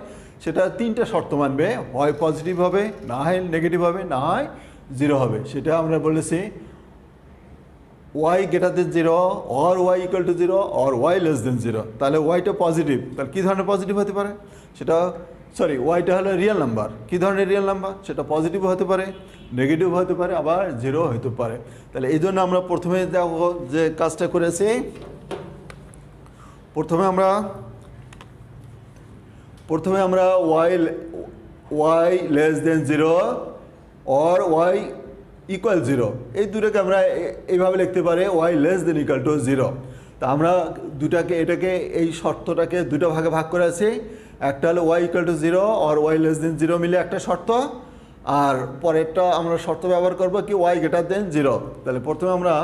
সেটা 3টে শর্ত মানবে, হয় পজিটিভ হবে, না হয় নেগেটিভ হবে, না হয় জিরো হবে। সেটা আমরা বলেছি Y greater than 0 or Y equal to 0 or Y less than 0। তাহলে ওয়াইটা পজিটিভ, তাহলে কী ধরনের পজিটিভ হতে পারে, সেটা ওয়াইটা হলো রিয়েল নাম্বার, কী ধরনের রিয়েল নাম্বার, সেটা পজিটিভ হতে পারে, নেগেটিভ হতে পারে, আবার জিরো হতে পারে। তাহলে এই জন্য আমরা প্রথমে দেখো যে কাজটা করেছি, প্রথমে আমরা Y less than 0 or Y equal 0, এই দুটোকে আমরা এইভাবে লিখতে পারি Y less than equal to 0। তা আমরা এটাকে এই শর্তটাকে দুটো ভাগে ভাগ করে আছি, একটা হলো ওয়াই ইকুয়াল টু 0 আর ওয়াই লেস দেন 0 মিলে একটা শর্ত, আর পরেরটা আমরা শর্ত ব্যবহার করব কি ওয়াই গ্রেটার দেন 0। তাহলে প্রথমে আমরা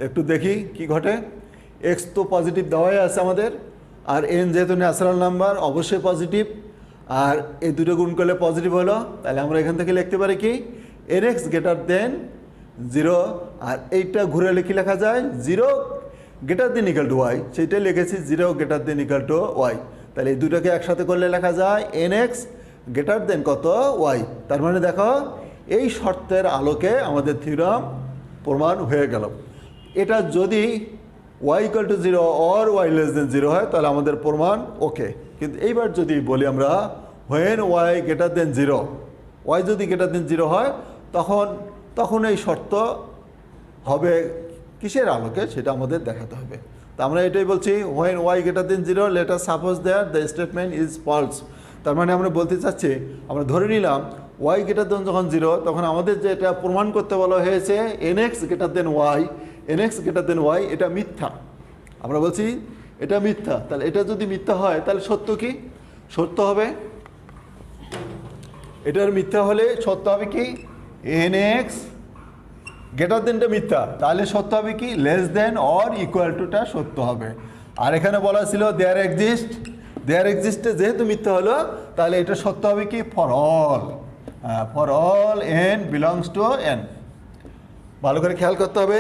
একটু দেখি কি ঘটে। এক্স তো পজিটিভ দেওয়াই আছে আমাদের, আর এন যেহেতু ন্যাচারাল নাম্বার অবশ্যই পজিটিভ, আর এই দুটো গুণ করলে পজিটিভ হলো। তাহলে আমরা এখান থেকে লিখতে পারি কি এন এক্স গ্রেটার দেন 0, আর এইটা ঘুরে লিখে লেখা যায় 0 greater than equal to Y, সেইটাই লিখেছি 0 greater than equal to Y. তাহলে এই দুটোকে একসাথে করলে লেখা যায় এন এক্স গ্রেটার দেন কত ওয়াই। তার মানে দেখো এই শর্তের আলোকে আমাদের থিওরাম প্রমাণ হয়ে গেল। এটা যদি Y equal to 0 or Y less than 0 হয় তাহলে আমাদের প্রমাণ ওকে। কিন্তু এইবার যদি বলি আমরা when Y greater than 0, Y যদি গ্রেটার দেন 0 হয় তখন এই শর্ত হবে কিসের আলোকে, সেটা আমাদের দেখাতে হবে। তা আমরা এটাই বলছি when Y greater than 0 let us suppose that the statement is false. তার মানে আমরা বলতে চাচ্ছি, আমরা ধরে নিলাম ওয়াই গ্রেটার দেন যখন 0 তখন আমাদের যে এটা প্রমাণ করতে বলা হয়েছে N x greater than Y, N x greater than Y, এটা মিথ্যা। আমরা বলছি এটা মিথ্যা। তাহলে এটা যদি মিথ্যা হয় তাহলে সত্য কি, সত্য হবে এটার মিথ্যা হলে সত্য হবে কি এন এক্স গ্রেটার দেনটা মিথ্যা, তাহলে সত্য হবে কি লেস দেন অর ইকুয়াল টুটা সত্য হবে। আর এখানে বলা ছিল দেয়ার এক্সিস্ট দেয়ার এক্সিস্টে যেহেতু মিথ্যা হলো তাহলে এটা সত্য হবে কি for all N belongs to N. ভালো করে খেয়াল করতে হবে,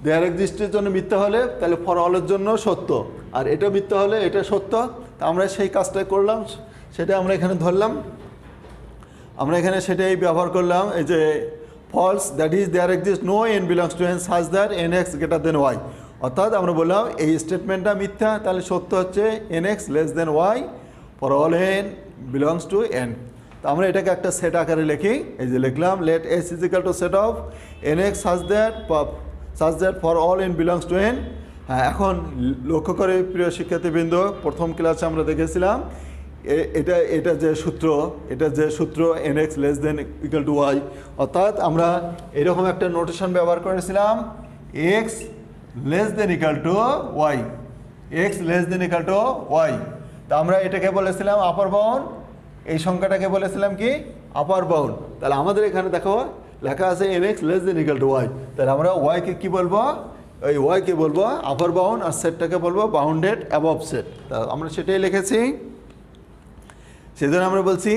দেয়ার এক্সিস্টের জন্য মিথ্যা হলে তাহলে ফর অলের জন্য সত্য, আর এটা মিথ্যা হলে এটা সত্য। তা আমরা সেই কাজটাই করলাম, সেটা আমরা এখানে ধরলাম, আমরা এখানে সেটাই ব্যবহার করলাম। এই যে false, that is there exist no N belongs to N such that N x greater than Y. অর্থাৎ আমরা বললাম এই স্টেটমেন্টটা মিথ্যা, তাহলে সত্য হচ্ছে N X less than Y for all N belongs to N. তো আমরা এটাকে একটা সেট আকারে লিখি, এই যে লিখলাম let S is equal to set of N X such that for all N belongs to N. হ্যাঁ, এখন লক্ষ্য করে প্রিয় শিক্ষার্থীবৃন্দ, প্রথম ক্লাসে আমরা দেখেছিলাম এটা যে সূত্র N X less than equal to Y, অর্থাৎ আমরা এরকম একটা নোটেশন ব্যবহার করেছিলাম X less than equal to Y, X less than equal to Y. তা আমরা এটাকে বলেছিলাম আপার বাউন্ড, এই সংখ্যাটাকে বলেছিলাম কি আপার বাউন্ড। তাহলে আমাদের এখানে দেখো লেখা আছে N X less than equal to Y, তাহলে আমরা ওয়াইকে কী বলবো, ওই ওয়াইকে বলবো আপার বাউন্ড, আর সেটটাকে বলবো বাউন্ডেড অ্যাবভ সেট। তা আমরা সেটাই লিখেছি, সেজন্য আমরা বলছি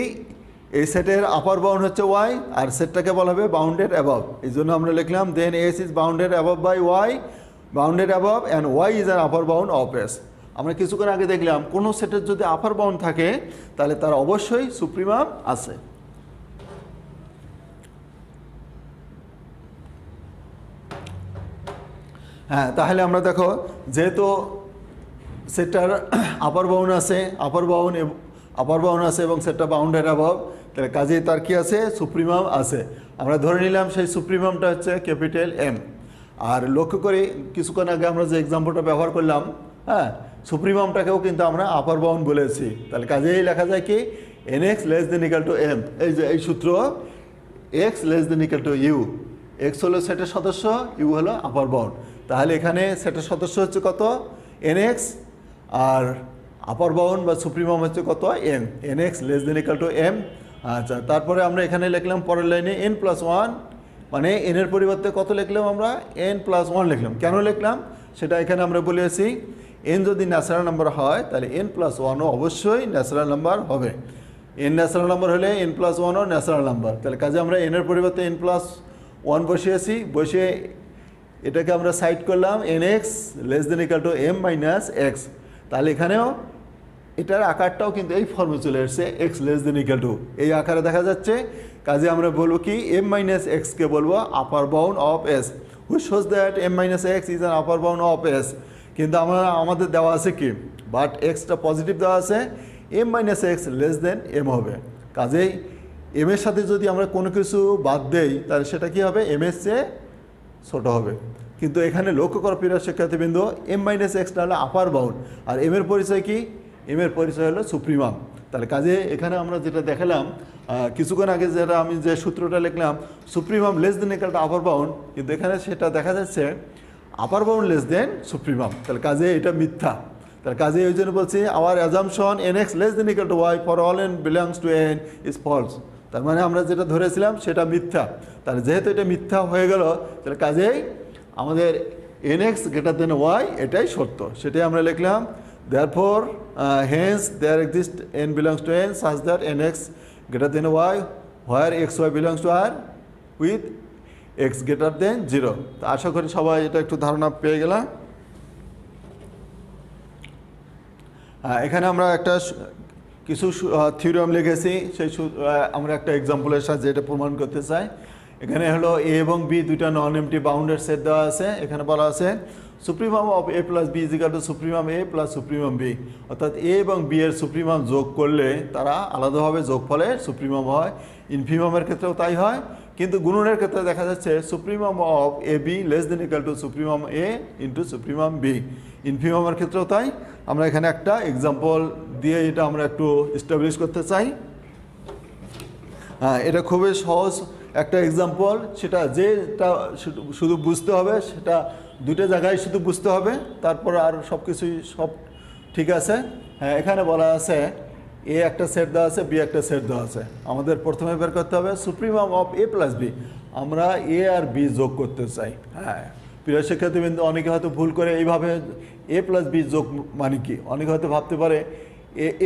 এই সেটের আপার বাউন্ড হচ্ছে ওয়াই, আর সেটটাকে বলা হবে বাউন্ডেড অ্যাবভ। এই জন্য আমরা লিখলাম then S is bounded above by y, bounded above and y is an upper bound of S. আমরা কিছুক্ষণ আগে দেখলাম কোনো সেটের যদি আপার বাউন্ড থাকে তাহলে তার অবশ্যই সুপ্রিমাম আছে। হ্যাঁ, তাহলে আমরা দেখো যেহেতু সেটটার আপার বাউন্ড আছে, আপার বাউন্ড আছে এবং সেটটা বাউন্ডেড অ্যাবভ, তাহলে কাজেই তার কি আছে সুপ্রিমাম আছে। আমরা ধরে নিলাম সেই সুপ্রিমামটা হচ্ছে ক্যাপিটাল এম। আর লক্ষ্য করি কিছুক্ষণ আগে আমরা যে এক্সাম্পলটা ব্যবহার করলাম, হ্যাঁ, সুপ্রিমামটাকেও কিন্তু আমরা আপার বাউন্ড বলেছি। তাহলে কাজেই লেখা যায় কি N X less than equal to M. এই যে এই সূত্র X less than equal to U, X হলো সেটের সদস্য, ইউ হলো আপার বাউন্ড। তাহলে এখানে সেটের সদস্য হচ্ছে কত এন এক্স, আর আপার বাউন্ড বা সুপ্রিমাম হচ্ছে কত M, N X less than equal to M. আচ্ছা, তারপরে আমরা এখানে লিখলাম পরের লাইনে এন প্লাস ওয়ান, মানে এনের পরিবর্তে কত লিখলাম আমরা এন প্লাস ওয়ান লিখলাম। কেন লিখলাম সেটা এখানে আমরা বলেছি, এন যদি ন্যাচারাল নাম্বার হয় তাহলে এন প্লাস ওয়ানও অবশ্যই ন্যাচারাল নাম্বার হবে। এন ন্যাচারাল নাম্বার হলে এন প্লাস ওয়ানও ন্যাচারাল নাম্বার। তাহলে কাজে আমরা এনের পরিবর্তে এন প্লাস ওয়ান বসিয়েছি, বসিয়ে এটাকে আমরা সাইড করলাম N X less than equal to M minus X. তাহলে এখানেও এটার আকারটাও কিন্তু এই ফর্মে চলে এসছে X less than equal to, এই আকারে দেখা যাচ্ছে। কাজে আমরা বলবো কি এম মাইনাস এক্সকে বলবো upper bound of S, which shows that M minus X is an upper bound of S. কিন্তু আমাদের দেওয়া আছে কি, বাট এক্সটা পজিটিভ দেওয়া আছে, M minus X less than M হবে। কাজেই এম এর সাথে যদি আমরা কোনো কিছু বাদ দেই তাহলে সেটা কি হবে এম এর চেয়ে ছোটো হবে। কিন্তু এখানে লক্ষ্য করো প্রিয় শিক্ষার্থীবৃন্দ, এম মাইনাস এক্সটা হলো আপার বাউন্ড, আর এম এর পরিচয় কি, এম এর পরিচয় হলো সুপ্রিমাম। তাহলে কাজে এখানে আমরা যেটা দেখালাম কিছুক্ষণ আগে, যেটা আমি যে সূত্রটা লিখলাম supremum less than equal to upper bound, কিন্তু এখানে সেটা দেখা যাচ্ছে upper bound less than supremum. তাহলে কাজে এটা মিথ্যা। তার কাজে ওই জন্য বলছি our assumption N X less than equal to Y for all N belongs to N is false. তার মানে আমরা যেটা ধরেছিলাম সেটা মিথ্যা। তাহলে যেহেতু এটা মিথ্যা হয়ে গেল, তাহলে কাজেই আমাদের N x greater than Y এটাই সত্য, সেটাই আমরা লিখলাম। Therefore, hence there exists n belongs to n such that nx greater than y, where xy belongs to r with x greater than 0. তো আশা করি সবাই এটা একটু ধারণা পেয়ে গেলাম। এখানে আমরা একটা কিছু থিওরাম লিখেছি, সেই আমরা একটা এক্সাম্পলের সাহায্যে এটা প্রমাণ করতে চাই। এখানে হলো এ এবং বি দুইটা নন এমটি বাউন্ডেড সেট দেওয়া আছে। এখানে বলা আছে supremum of A plus B is equal to supremum A plus supremum B, অর্থাৎ এ এবং বি এর সুপ্রিমাম যোগ করলে তারা আলাদাভাবে যোগফলে সুপ্রিমাম হয়। ইনফিমামের ক্ষেত্রেও তাই হয়, কিন্তু গুণনের ক্ষেত্রে দেখা যাচ্ছে supremum of A B less than equal to supremum A into supremum B. ইনফিমামের ক্ষেত্রেও তাই। আমরা এখানে একটা এক্সাম্পল দিয়ে এটা আমরা একটু এস্টাবলিশ করতে চাই। এটা খুবই সহজ একটা এক্সাম্পল, সেটা যেটা শুধু বুঝতে হবে, সেটা দুটো জায়গায় শুধু বুঝতে হবে, তারপর আর সব কিছুই সব ঠিক আছে। হ্যাঁ, এখানে বলা আছে এ একটা সেট দেওয়া আছে, বি একটা সেট দেওয়া আছে। আমাদের প্রথমে বের করতে হবে supremum of A plus B. আমরা এ আর বি যোগ করতে চাই। হ্যাঁ, প্রিয় শিক্ষার্থীবৃন্দ, অনেকে হয়তো ভুল করে এইভাবে এ প্লাস বি যোগ মানে কি, অনেকে হয়তো ভাবতে পারে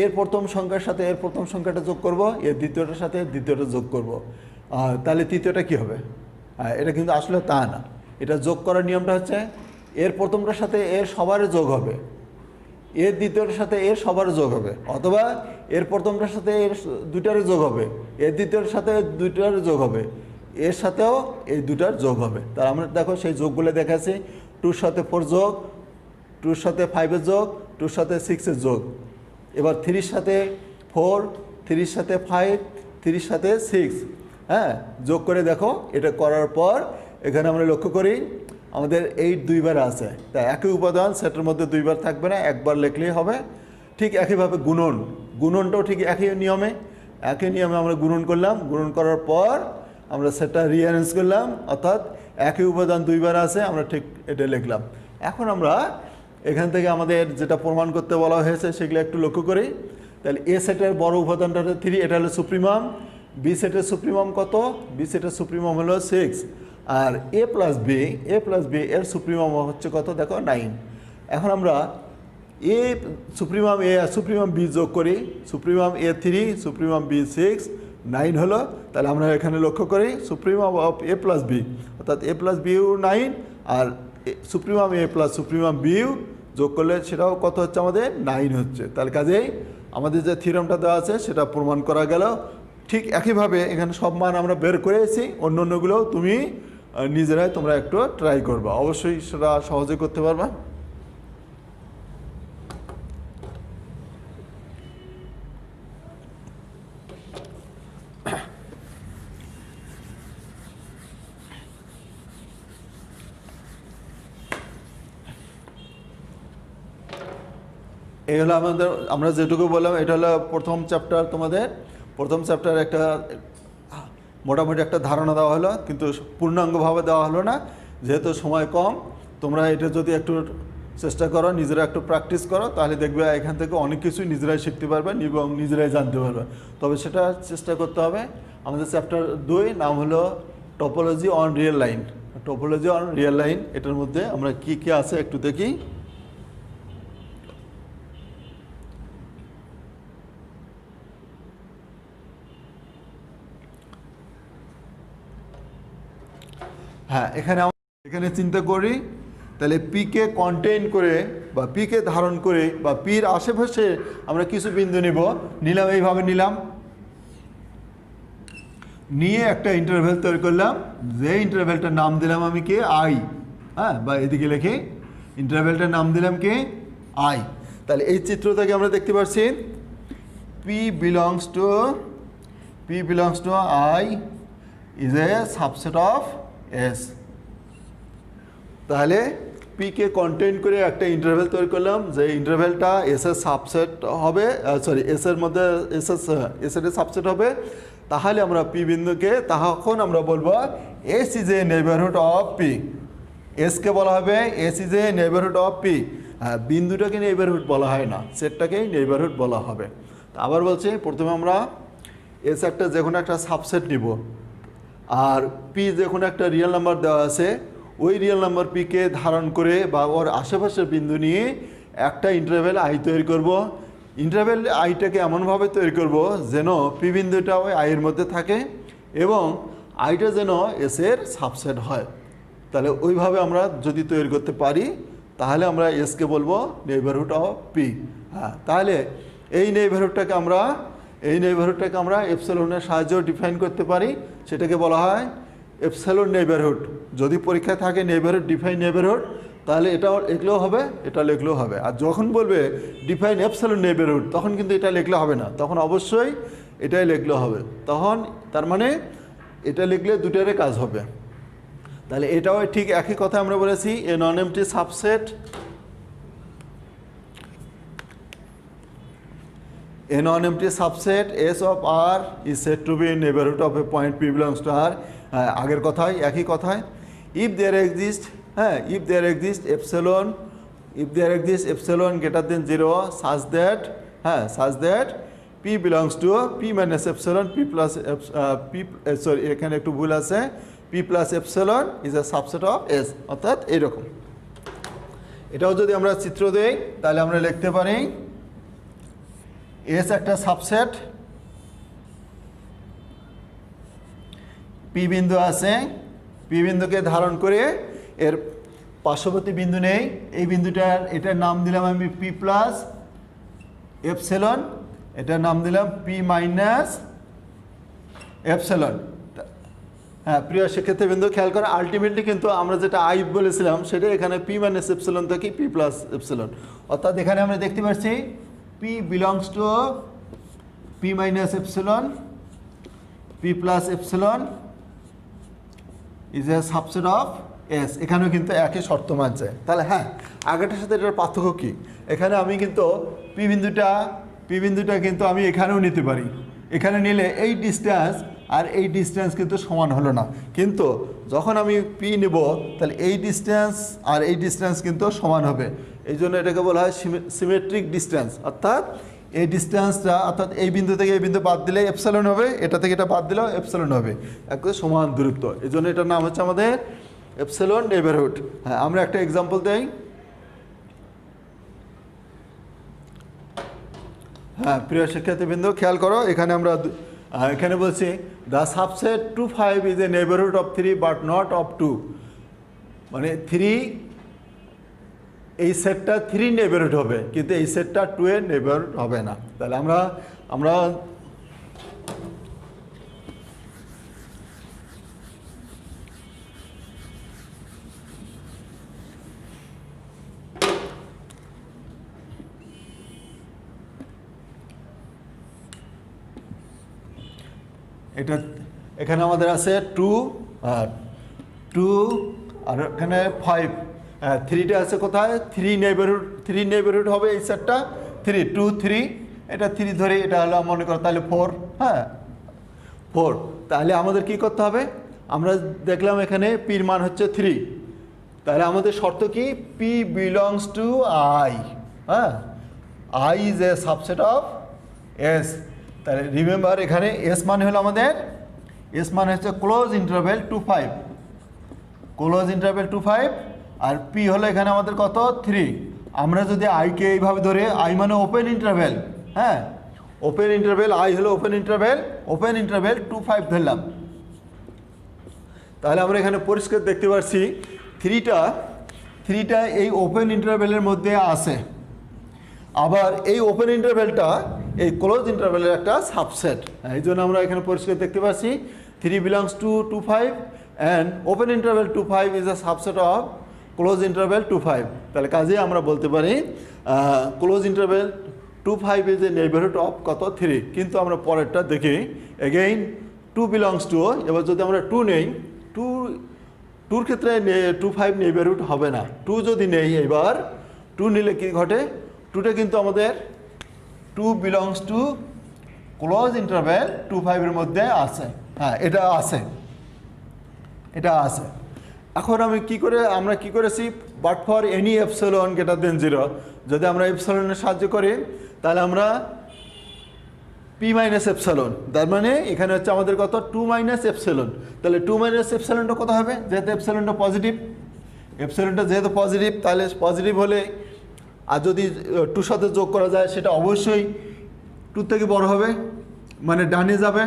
এর প্রথম সংখ্যার সাথে এর প্রথম সংখ্যাটা যোগ করব, এর দ্বিতীয়টার সাথে দ্বিতীয়টা যোগ করব, তাহলে তৃতীয়টা কি হবে? এটা কিন্তু আসলে তা না। এটা যোগ করার নিয়মটা হচ্ছে এর প্রথমটার সাথে এর সবার যোগ হবে, এর দ্বিতীয়টার সাথে এর সবার যোগ হবে, অথবা এর প্রথমটার সাথে এর দুইটার যোগ হবে, এর দ্বিতীয়টার সাথে দুইটার যোগ হবে, এর সাথেও এই দুটার যোগ হবে। তার আমরা দেখো সেই যোগগুলো দেখাচ্ছি, 2-র সাথে 4 যোগ, 2-র সাথে 5-এর যোগ, 2-র সাথে 6-এর যোগ, এবার 3-র সাথে 4, 3-র সাথে 5, 3-র সাথে 6, হ্যাঁ, যোগ করে দেখো। এটা করার পর এখানে আমরা লক্ষ্য করি আমাদের 8 দুইবার আছে, তাই একই উপাদান সেটের মধ্যে দুইবার থাকবে না, একবার লিখলেই হবে। ঠিক একইভাবে গুণনটাও ঠিক একই নিয়মে আমরা গুণন করলাম, গুণন করার পর আমরা সেটটা রিঅ্যারেঞ্জ করলাম, অর্থাৎ একই উপাদান দুইবার আছে, আমরা ঠিক এটা লিখলাম। এখন আমরা এখান থেকে আমাদের যেটা প্রমাণ করতে বলা হয়েছে সেগুলো একটু লক্ষ্য করি। তাহলে এ সেটের বড় উপাদানটা হলো 3, এটা হলো সুপ্রিমাম। বি সেটের সুপ্রিমাম কত? বি সেটের সুপ্রিমাম হলো 6। আর এ প্লাস বি এর সুপ্রিমাম হচ্ছে কত? দেখো 9। এখন আমরা এ সুপ্রিমাম এ আর সুপ্রিমাম বি যোগ করি, সুপ্রিমাম এ 3, সুপ্রিমাম বি 6, 9 হলো। তাহলে আমরা এখানে লক্ষ্য করি supremum of A plus B, অর্থাৎ এ প্লাস বিও 9, আর সুপ্রিমাম এ প্লাস সুপ্রিমাম বিও যোগ করলে সেটাও কত হচ্ছে? আমাদের 9 হচ্ছে। তাহলে কাজেই আমাদের যে থিওরামটা দেওয়া আছে সেটা প্রমাণ করা গেল। ঠিক একইভাবে এখানে সব মান আমরা বের করেছি, অন্যগুলোও তুমি নিজেরাই তোমরা একটু ট্রাই করবা, অবশ্যই সেটা সহজে করতে পারবা। এই হলো আমাদের, আমরা যেটুকু বললাম এটা হলো প্রথম চ্যাপ্টার। তোমাদের প্রথম চ্যাপ্টার একটা মোটামুটি একটা ধারণা দেওয়া হলো, কিন্তু পূর্ণাঙ্গভাবে দেওয়া হলো না, যেহেতু সময় কম। তোমরা এটা যদি একটু চেষ্টা করো, নিজেরা একটু প্র্যাকটিস করো, তাহলে দেখবে এখান থেকে অনেক কিছুই নিজেরাই শিখতে পারবে এবং নিজেরাই জানতে পারবে। তবে সেটা চেষ্টা করতে হবে। আমাদের চ্যাপ্টার 2 নাম হলো topology on real line. Topology on real line, এটার মধ্যে আমরা কি কি আছে একটু দেখি। হ্যাঁ, এখানে চিন্তা করি, তাহলে পিকে কন্টেইন করে বা পিকে ধারণ করে বা পির আশেপাশে আমরা কিছু বিন্দু নিলাম, এইভাবে নিয়ে একটা ইন্টারভ্যাল তৈরি করলাম, যে ইন্টারভ্যালটার নাম দিলাম আমি কে? আই। হ্যাঁ, বা এদিকে লিখে ইন্টারভ্যালটার নাম দিলাম কে? আই। তাহলে এই চিত্র থেকে আমরা দেখতে পাচ্ছি P belongs to I is a subset of S. তাহলে পিকে কন্টেইন করে একটা ইন্টারভ্যাল তৈরি করলাম, যে ইন্টারভ্যালটা এস এর সাবসেট হবে, এস এর মধ্যে এস এর সাবসেট হবে। তাহলে আমরা পি বিন্দুকে, তখন আমরা বলবো S is a neighbourhood of P. SK বলা হবে S is a neighbourhood of P. হ্যাঁ, বিন্দুটাকে নেইবারহুড বলা হয় না, সেটটাকেই নেইবারহুড বলা হবে। আবার বলছি, প্রথমে আমরা এস একটা যে কোনো একটা সাবসেট নিব, আর পি যে কোনো একটা রিয়েল নাম্বার দেওয়া আছে, ওই রিয়েল নাম্বার পিকে ধারণ করে বা ওর আশেপাশের বিন্দু নিয়ে একটা ইন্টারভ্যাল আই তৈরি করব। ইন্টারভ্যাল আইটাকে এমনভাবে তৈরি করব যেন পি বিন্দুটা ওই আইয়ের মধ্যে থাকে এবং আইটা যেন এসের সাবসেট হয়। তাহলে ওইভাবে আমরা যদি তৈরি করতে পারি, তাহলে আমরা এসকে বলবো নেইবারহুড অফ পি। হ্যাঁ, তাহলে এই নেইবারহুডটাকে আমরা এপসিলনের সাহায্যে ডিফাইন করতে পারি। সেটাকে বলা হয় এপসিলন নেইবারহুড। যদি পরীক্ষায় থাকে নেইবারহুড, ডিফাইন নেইবারহুড, তাহলে এগুলোও হবে, এটা লিখলেও হবে। আর যখন বলবে ডিফাইন এপসিলন নেইবারহুড, তখন কিন্তু এটা লিখলে হবে না, তখন অবশ্যই এটাই লিখলে হবে। তখন তার মানে এটা লিখলে দুটারে কাজ হবে। তাহলে এটাও ঠিক একই কথা আমরা বলেছি, a non-empty subset, a non-empty subset S of R is said to be in neighborhood of a point P belongs to R. আগের কথাই, একই কথায়, if there exists epsilon greater than 0 such that P belongs to P minus epsilon এখানে একটু ভুল আছে, P plus epsilon is a subset of S, অর্থাৎ এইরকম। এটাও যদি আমরা চিত্র দেই, তাহলে আমরা লিখতে পারি এস একটা সাবসেট, পি বিন্দু আছে, পি বিন্দুকে ধারণ করে এর পার্শ্ববর্তী বিন্দু নেই, এই বিন্দুটার এটার নাম দিলাম আমি পি প্লাস এপসিলন, এটার নাম দিলাম পি মাইনাস এপসিলন। হ্যাঁ প্রিয় শিক্ষার্থীবৃন্দ খেয়াল করে, আলটিমেটলি কিন্তু আমরা যেটা আই বলেছিলাম সেটা এখানে পি মাইনাস এপসিলন থেকে পি প্লাস এপসিলন, অর্থাৎ এখানে আমরা দেখতে পাচ্ছি P belongs to P minus epsilon, P plus epsilon is a subset of S. এখানেও কিন্তু একই শর্ত মানছে। তাহলে হ্যাঁ, আগেরটার সাথে এটার পার্থক্য কী? এখানে আমি কিন্তু পি বিন্দুটা কিন্তু আমি এখানেও নিতে পারি, এখানে নিলে এই ডিস্টেন্স আর এই ডিস্টেন্স কিন্তু সমান হলো না, কিন্তু যখন আমি পি নেব তাহলে এই ডিস্টেন্স আর এই ডিস্টেন্স কিন্তু সমান হবে। এই জন্য এটাকে বলা হয় সিমেট্রিক ডিস্টেন্স, অর্থাৎ এই ডিস্টেন্সটা, অর্থাৎ এই বিন্দু থেকে এই বিন্দু বাদ দিলে এপসিলন হবে, এটা থেকে এটা বাদ দিলেও এপসিলন হবে, একদম সমান দূরত্ব। এই জন্য এটার নাম হচ্ছে আমাদের এপসিলন নেইবারহুড। হ্যাঁ, আমরা একটা এক্সাম্পল দেই। হ্যাঁ প্রিয় শিক্ষার্থীবৃন্দ খেয়াল করো, এখানে আমরা এখানে বলছি the subset 2, 5 is a neighbourhood of 3 but not of 2, মানে 3 এই সেটটা 3 নেইবারহুড হবে, কিন্তু এই সেটটা 2 এর নেইবারহুড হবে না। তাহলে আমরা এটা এখানে আমাদের আছে 2 আর এখানে 5, 3টা আছে কোথায়? 3 নেইবারহুড হবে এই সেটটা, 3 2 3, এটা 3 ধরে, এটা হলো মনে করো তাহলে 4, হ্যাঁ 4। তাহলে আমাদের কি করতে হবে? আমরা দেখলাম এখানে পির মান হচ্ছে 3, তাহলে আমাদের শর্ত কি? পি বিলংস টু আই, হ্যাঁ I is a subset of S. তাহলে রিমেম্বার এখানে এস মানে হলো আমাদের, এস মানে হচ্ছে ক্লোজ ইন্টারভ্যাল 2, 5, ক্লোজ ইন্টারভ্যাল 2, 5, আর পি হলো এখানে আমাদের কত? 3। আমরা যদি আইকে এইভাবে ধরে, আই মানে ওপেন ইন্টারভ্যাল, হ্যাঁ ওপেন ইন্টারভ্যাল, আই হলো ওপেন ইন্টারভ্যাল 2, 5 ধরলাম, তাহলে আমরা এখানে পরিষ্কার দেখতে পাচ্ছি 3টা এই ওপেন ইন্টারভ্যালের মধ্যে আছে, আবার এই ওপেন ইন্টারভ্যালটা এই ক্লোজ ইন্টারভ্যালের একটা সাবসেট। এই জন্য আমরা এখানে পরিষ্কার দেখতে পাচ্ছি 3 belongs to 2, 5 and open interval 2, 5 is a subset of closed interval 2, 5। তাহলে কাজেই আমরা বলতে পারি close interval 2, 5 is a neighbourhood of কত? 3। কিন্তু আমরা পরেরটা দেখি, এগেইন 2 বিলংস টু, এবার যদি আমরা 2 নেই, 2 ক্ষেত্রে 2, 5 নেইবারহুড হবে না। 2 যদি নেই, এবার 2 নিলে কি ঘটে? 2টা কিন্তু আমাদের 2 বিলংস টু ক্লোজ ইন্টারভ্যাল 2, 5 এর মধ্যে আছে, হ্যাঁ এটা আছে। এখন আমরা কি করেছি? But for any epsilon greater than 0, যদি আমরা এপসিলনের সাহায্য করি তাহলে আমরা পি মাইনাস এপসিলন, তার মানে এখানে হচ্ছে আমাদের কত? 2 মাইনাস এপসিলন। তাহলে 2 মাইনাস এপসিলনটা কত হবে? যেহেতু এপসিলনটা যেহেতু পজিটিভ, তাহলে পজিটিভ হলে, আর যদি 2 সাথে যোগ করা যায় সেটা অবশ্যই 2 থেকে বড় হবে, মানে ডানে যাবে।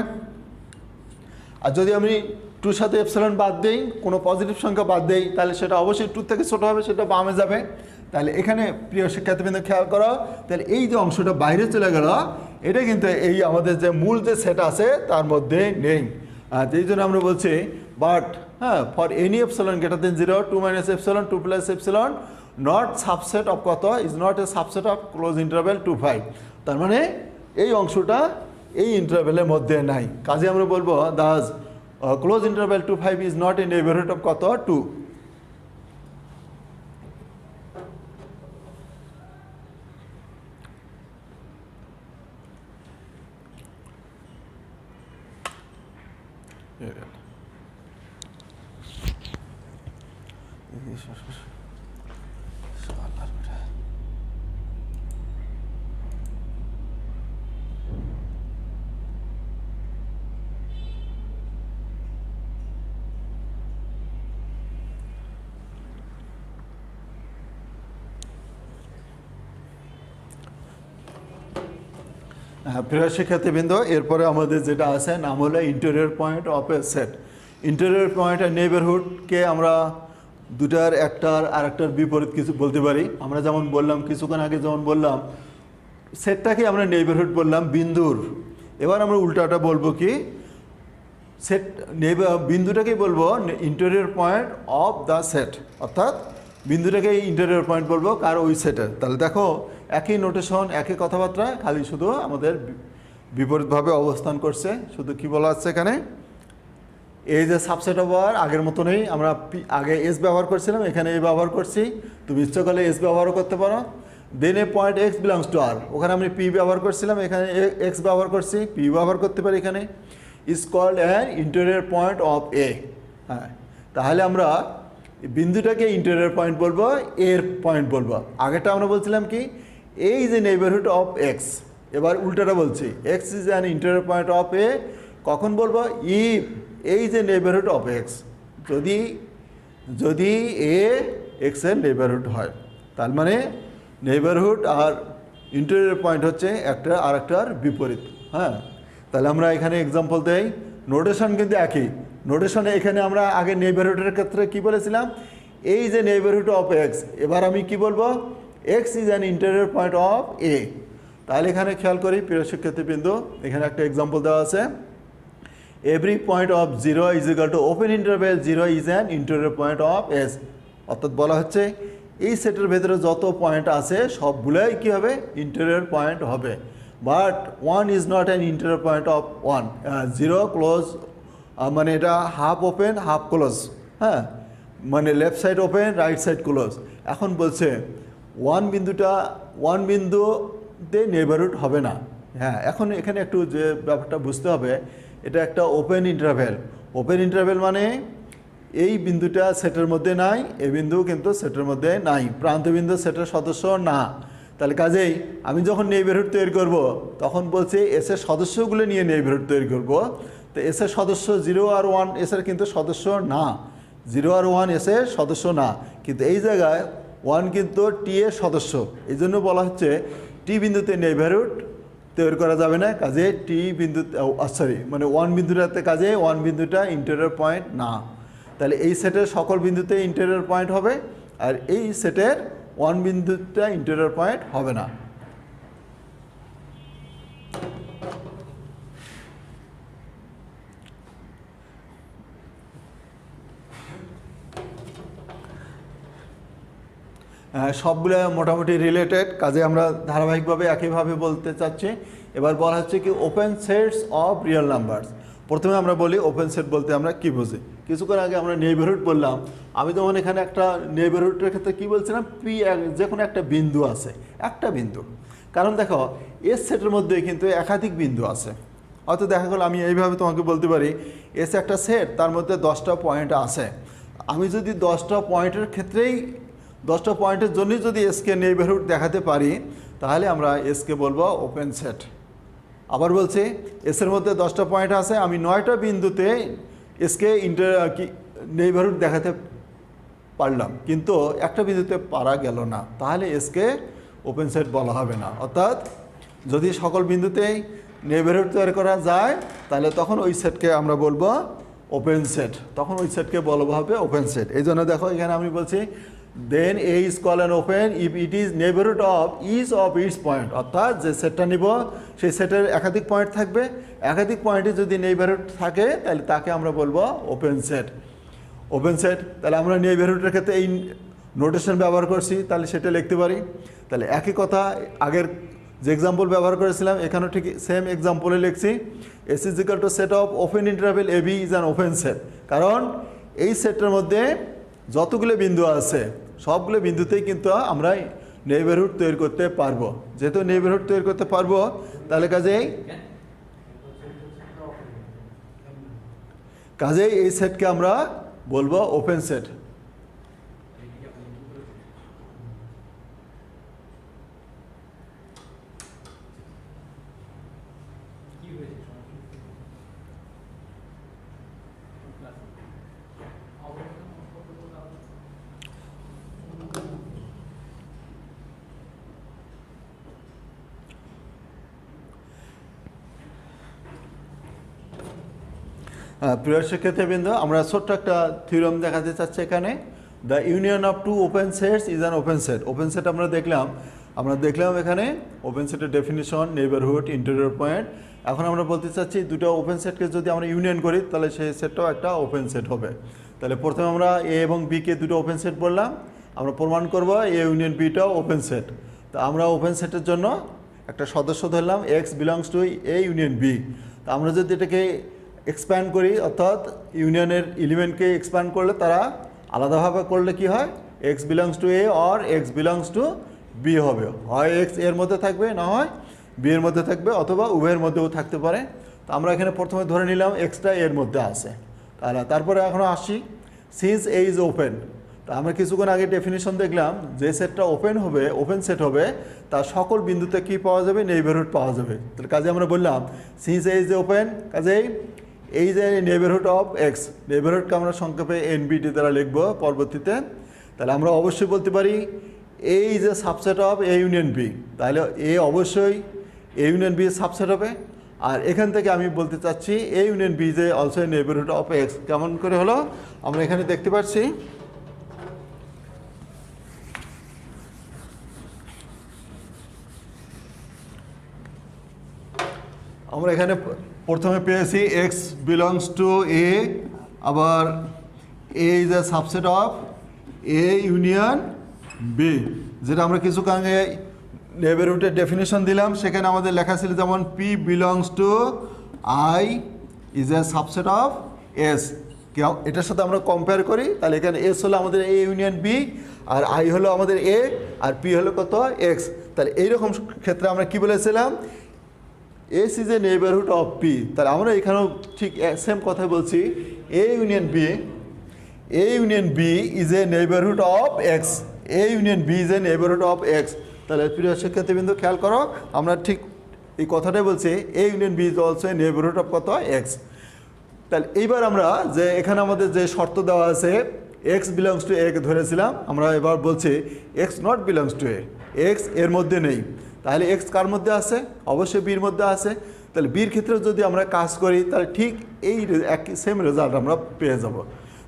আর যদি আমি 2 সাথে এপসিলন বাদ দেই, কোনো পজিটিভ সংখ্যা বাদ দেই, তাহলে সেটা অবশ্যই 2 থেকে ছোটো হবে, সেটা বামে যাবে। তাহলে এখানে প্রিয় শিক্ষার্থীবৃন্দ খেয়াল করো, তাহলে এই যে অংশটা বাইরে চলে গেল, এটা কিন্তু এই আমাদের যে মূল যে সেট আছে তার মধ্যে নেই। আর এই জন্য আমরা বলছি বাট হ্যাঁ for any epsilon greater than 0, 2 minus epsilon 2 plus epsilon not subset of কত? Is not a subset of closed interval 2, 5। তার মানে এই অংশটা এই ইন্টারভ্যালের মধ্যে নাই, কাজে আমরা বলবো Das close interval 2, 5 is not A neighbourhood of কত? 2। প্রিয় শিক্ষার্থীবৃন্দ, এরপরে আমাদের যেটা আছে নাম হলো interior point of a set. Interior point আর নেইবারহুডকে আমরা দুটার একটার আর একটার বিপরীত কিছু বলতে পারি। আমরা যেমন বললাম কিছুক্ষণ আগে, যেমন বললাম সেটটাকে আমরা নেইবারহুড বললাম বিন্দুর। এবার আমরা উল্টাটা বলবো কি, সেট বিন্দুটাকেই বলবো interior point of the set, অর্থাৎ বিন্দুটাকে ইন্টেরিয়র পয়েন্ট বলবো কার, ওই সেটের। তাহলে দেখো একই নোটেশন, একই কথাবার্তা, খালি শুধু আমাদের বিপরীতভাবে অবস্থান করছে। শুধু কি বলা আছে এখানে, এই যে সাবসেট অফ আর আগের মতনই আমরা আগে এস ব্যবহার করছিলাম, এখানে এ ব্যবহার করছি। তুমি ইচ্ছা করলে এস ব্যবহারও করতে পারো। দেন এ পয়েন্ট এক্স বিলংস টু আর, ওখানে আমি পি ব্যবহার করছিলাম, এখানে এক্স ব্যবহার করছি, পি ব্যবহার করতে পারি এখানে। Is called an interior point of A. হ্যাঁ, তাহলে আমরা বিন্দুটাকে ইন্টেরিয়র পয়েন্ট বলবো, এর পয়েন্ট বলবো। আগেরটা আমরা বলছিলাম কি, A is a neighbourhood of x. এবার উল্টাটা বলছি, x is an interior point of A. কখন বলবো, if A is a neighbourhood of x, যদি এ এক্সের নেইবারহুড হয়। তার মানে নেইবারহুড আর ইন্টেরিয়র পয়েন্ট হচ্ছে একটা আর একটার বিপরীত। হ্যাঁ, তাহলে আমরা এখানে এক্সাম্পল দেই। নোটেশন কিন্তু একই। নোটেশনে এখানে আমরা আগে নেইবারহুডের ক্ষেত্রে কি বলেছিলাম, A is a neighbourhood of x. এবার আমি কি বলবো, x is an interior point of A. তাহলে এখানে খেয়াল করি প্রিয় শিক্ষার্থীবৃন্দ, এখানে একটা এক্সাম্পল দেওয়া আছে। Every point of 0 is equal to open interval 0 is an interior point of S. অর্থাৎ বলা হচ্ছে এই সেটের ভেতরে যত পয়েন্ট আছে সবগুলোই কী হবে, ইন্টেরিয়র পয়েন্ট হবে। But 1 is not an interior point of 1। 0 close, মানে এটা হাফ ওপেন হাফ ক্লোজ। হ্যাঁ, মানে left side open right side close. এখন বলছে 1 বিন্দুতে নেইবারহুড হবে না। হ্যাঁ, এখন এখানে একটু যে ব্যাপারটা বুঝতে হবে, এটা একটা ওপেন ইন্টারভ্যাল। ওপেন ইন্টারভ্যাল মানে এই বিন্দুটা সেটের মধ্যে নাই, এই বিন্দু কিন্তু সেটের মধ্যে নাই, প্রান্তবিন্দু সেটের সদস্য না। তাহলে কাজেই আমি যখন নেইবারহুড তৈরি করব, তখন বলছি এসের সদস্যগুলো নিয়ে নেইবারহুড তৈরি করব। তো এসের সদস্য 0 আর 1 এসের কিন্তু সদস্য না, 0 আর 1 এসের সদস্য না। কিন্তু এই জায়গায় 1 কিন্তু টি এর সদস্য, এই জন্য বলা হচ্ছে টি বিন্দুতে নেইবারহুড তৈরি করা যাবে না। কাজে টি বিন্দু, মানে 1 বিন্দুটাতে, কাজে 1 বিন্দুটা ইন্টেরিয়র পয়েন্ট না। তাহলে এই সেটের সকল বিন্দুতে ইন্টেরিয়র পয়েন্ট হবে, আর এই সেটের 1 বিন্দুটা ইন্টেরিয়র পয়েন্ট হবে না। সবগুলো মোটামুটি রিলেটেড, কাজে আমরা ধারাবাহিকভাবে একইভাবে বলতে চাচ্ছি। এবার বলা হচ্ছে কি open sets of real numbers. প্রথমে আমরা বলি ওপেন সেট বলতে আমরা কি বুঝি। কিছুক্ষণ আগে আমরা নেইবারহুড বললাম, আমি তখন এখানে একটা নেইবারহুডের ক্ষেত্রে কী বলছিলাম, পি যে কোনো একটা বিন্দু আছে, একটা বিন্দু। কারণ দেখো এস সেটের মধ্যে কিন্তু একাধিক বিন্দু আছে। হয়তো দেখা গেলো আমি এইভাবে তোমাকে বলতে পারি, এস একটা সেট, তার মধ্যে 10টা পয়েন্ট আছে। আমি যদি 10টা পয়েন্টের ক্ষেত্রেই 10টা পয়েন্টের জন্যই যদি এসকে নেইবারহুড দেখাতে পারি, তাহলে আমরা এসকে বলবো ওপেন সেট। আবার বলছি এসের মধ্যে 10টা পয়েন্ট আছে, আমি 9টা বিন্দুতে এসকে নেইবারহুড দেখাতে পারলাম, কিন্তু একটা বিন্দুতে পারা গেল না, তাহলে এসকে ওপেন সেট বলা হবে না। অর্থাৎ যদি সকল বিন্দুতেই নেইবারহুড তৈরি করা যায়, তাহলে তখন ওই সেটকে আমরা বলবো ওপেন সেট, তখন ওই সেটকে বলবো হবে ওপেন সেট। এই জন্য দেখো এখানে আমি বলছি then A is call an open if it is neighbourhood of each of its points. অর্থাৎ যে সেটটা নিব সেই সেটের একাধিক পয়েন্ট থাকবে, একাধিক পয়েন্টে যদি নেইবারহুড থাকে তাহলে তাকে আমরা বলবো ওপেন সেট। ওপেন সেট, তাহলে আমরা নেইবারহুডের ক্ষেত্রে এই নোটেশন ব্যবহার করছি, তাহলে সেটা লিখতে পারি। তাহলে একই কথা আগের যে এক্সাম্পল ব্যবহার করেছিলাম, এখানেও ঠিক সেম এক্সাম্পলে লিখছি S is equal to set of open interval A B is an open set. কারণ এই সেটটার মধ্যে যতগুলো বিন্দু আছে সবগুলো বিন্দুতেই কিন্তু আমরা নেইবারহুড তৈরি করতে পারবো। যেহেতু নেইবারহুড তৈরি করতে পারবো, তাহলে কাজেই এই সেটকে আমরা বলবো ওপেন সেট। প্রিয় শিক্ষার্থীবৃন্দ, আমরা ছোট্ট একটা থিওরাম দেখাতে চাচ্ছি এখানে। The union of to open sets is an open set. Open set আমরা দেখলাম এখানে ওপেন সেটের ডেফিনিশন, নেইবারহুড, ইন্টেরিয়র পয়েন্ট। এখন আমরা বলতে চাচ্ছি দুটো ওপেন সেটকে যদি আমরা ইউনিয়ন করি তাহলে সেই সেটটাও একটা ওপেন সেট হবে। তাহলে প্রথমে আমরা এ এবং বিকে দুটো ওপেন সেট বললাম, আমরা প্রমাণ করব এ ইউনিয়ন বিটাও ওপেন সেট। তা আমরা ওপেন সেটের জন্য একটা সদস্য ধরলাম x belongs to A union B. তা আমরা যদি এটাকে এক্সপ্যান্ড করি, অর্থাৎ ইউনিয়নের এলিমেন্টকে এক্সপ্যান্ড করলে তারা আলাদাভাবে করলে কি হয়, x belongs to A or x belongs to B হবে। হয় এক্স এর মধ্যে থাকবে, না হয় বি এর মধ্যে থাকবে, অথবা উভয়ের মধ্যেও থাকতে পারে। তো আমরা এখানে প্রথমে ধরে নিলাম এক্সটা এর মধ্যে আছে। তারপরে এখনও আসি, সিন্স এ ইজ ওপেন। তা আমরা কিছুক্ষণ আগে ডেফিনিশন দেখলাম, যে সেটটা ওপেন হবে, ওপেন সেট হবে, তার সকল বিন্দুতে কি পাওয়া যাবে, নেইবারহুড পাওয়া যাবে। তাহলে কাজে আমরা বললাম সিন্স এ ইজ ওপেন, কাজেই এই যে নেইবারহুড অফ এক্স, নেইবারহুডকে আমরা সংক্ষেপে এনবিটি দ্বারা লিখব পরবর্তীতে। তাহলে আমরা অবশ্যই বলতে পারি এই যে subset of A union B, তাহলে এ অবশ্যই এ ইউনিয়ন বি সাবসেট হবে। আর এখান থেকে আমি বলতে চাচ্ছি এ ইউনিয়ন বি যে অলসো নেইবারহুড অফ এক্স। কেমন করে হলো, আমরা এখানে দেখতে পাচ্ছি আমরা এখানে প্রথমে পেয়েছি এক্স বিলংস টু এ, আবার A is a subset of A union B, যেটা আমরা কিছুক্ষণ আগে নেইবারহুডের ডেফিনেশন দিলাম। সেখানে আমাদের লেখা ছিল যেমন P belongs to I is a subset of S. এটার সাথে আমরা কম্পেয়ার করি, তাহলে এখানে এস হলো আমাদের এ ইউনিয়ন বি, আর আই হলো আমাদের এ, আর পি হলো কত, এক্স। তাহলে এইরকম ক্ষেত্রে আমরা কি বলেছিলাম, S is a neighbourhood of P. তাহলে আমরা এখানেও ঠিক সেম কথা বলছি, A union B is a neighbourhood of x, A union B is a neighbourhood of x. তাহলে প্রিয় শিক্ষার্থীবৃন্দ খেয়াল করো, আমরা ঠিক এই কথাটাই বলছি, A union B is also a neighbourhood of কত, এক্স। তাহলে এইবার আমরা যে এখানে আমাদের যে শর্ত দেওয়া আছে, এক্স বিলংস টু এ ধরেছিলাম, আমরা এবার বলছি x not belongs to A, x এর মধ্যে নেই। তাহলে এক্স কার মধ্যে আছে, অবশ্যই বির মধ্যে আছে। তাহলে বির ক্ষেত্রে যদি আমরা কাজ করি তাহলে ঠিক এই একই সেম রেজাল্ট আমরা পেয়ে যাব।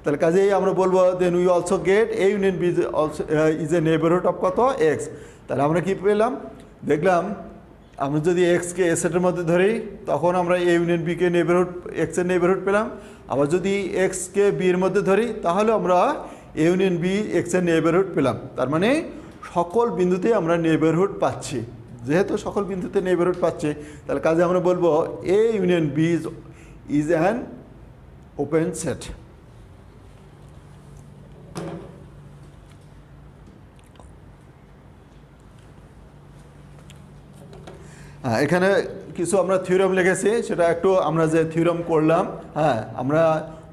তাহলে কাজেই আমরা বলবো then we also get A union B also is a neighbourhood of কত, এক্স। তাহলে আমরা কি পেলাম, দেখলাম আমরা যদি এক্সকে এ সেটের মধ্যে ধরি তখন আমরা এ ইউনিয়ন বিকে নেইবারহুড, এক্সের নেইবারহুড পেলাম। আবার যদি এক্সকে বির মধ্যে ধরি তাহলে আমরা এ ইউনিয়ন বি এক্সের নেইবারহুড পেলাম। তার মানে সকল বিন্দুতে আমরা নেইবারহুড পাচ্ছি। যেহেতু সকল বিন্দুতে নেইবারহুড পাচ্ছি, তাহলে কাজে আমরা বলবো A union B is an open set. এখানে কিছু আমরা থিওরাম লিখেছি, সেটা একটু আমরা যে থিওরাম করলাম, আমরা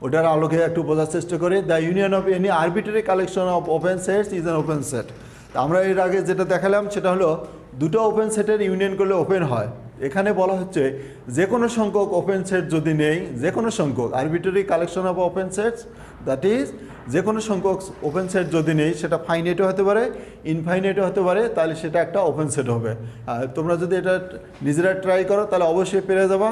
ওটার আলোকে একটু বোঝার চেষ্টা করি। The union of any arbitrary collection of open sets is an open set. আমরা এর আগে যেটা দেখালাম সেটা হলো দুটো ওপেন সেটের ইউনিয়ন করলে ওপেন হয়। এখানে বলা হচ্ছে যে কোনো সংখ্যক ওপেন সেট যদি নেই, যে কোনো সংখ্যক arbitrary collection of open sets, that is যে কোনো সংখ্যক ওপেন সেট যদি নেই, সেটা ফাইনাইটও হতে পারে, ইনফাইনাইটও হতে পারে, তাহলে সেটা একটা ওপেন সেট হবে। তোমরা যদি এটা নিজেরা ট্রাই করো তাহলে অবশ্যই পেরে যাবা।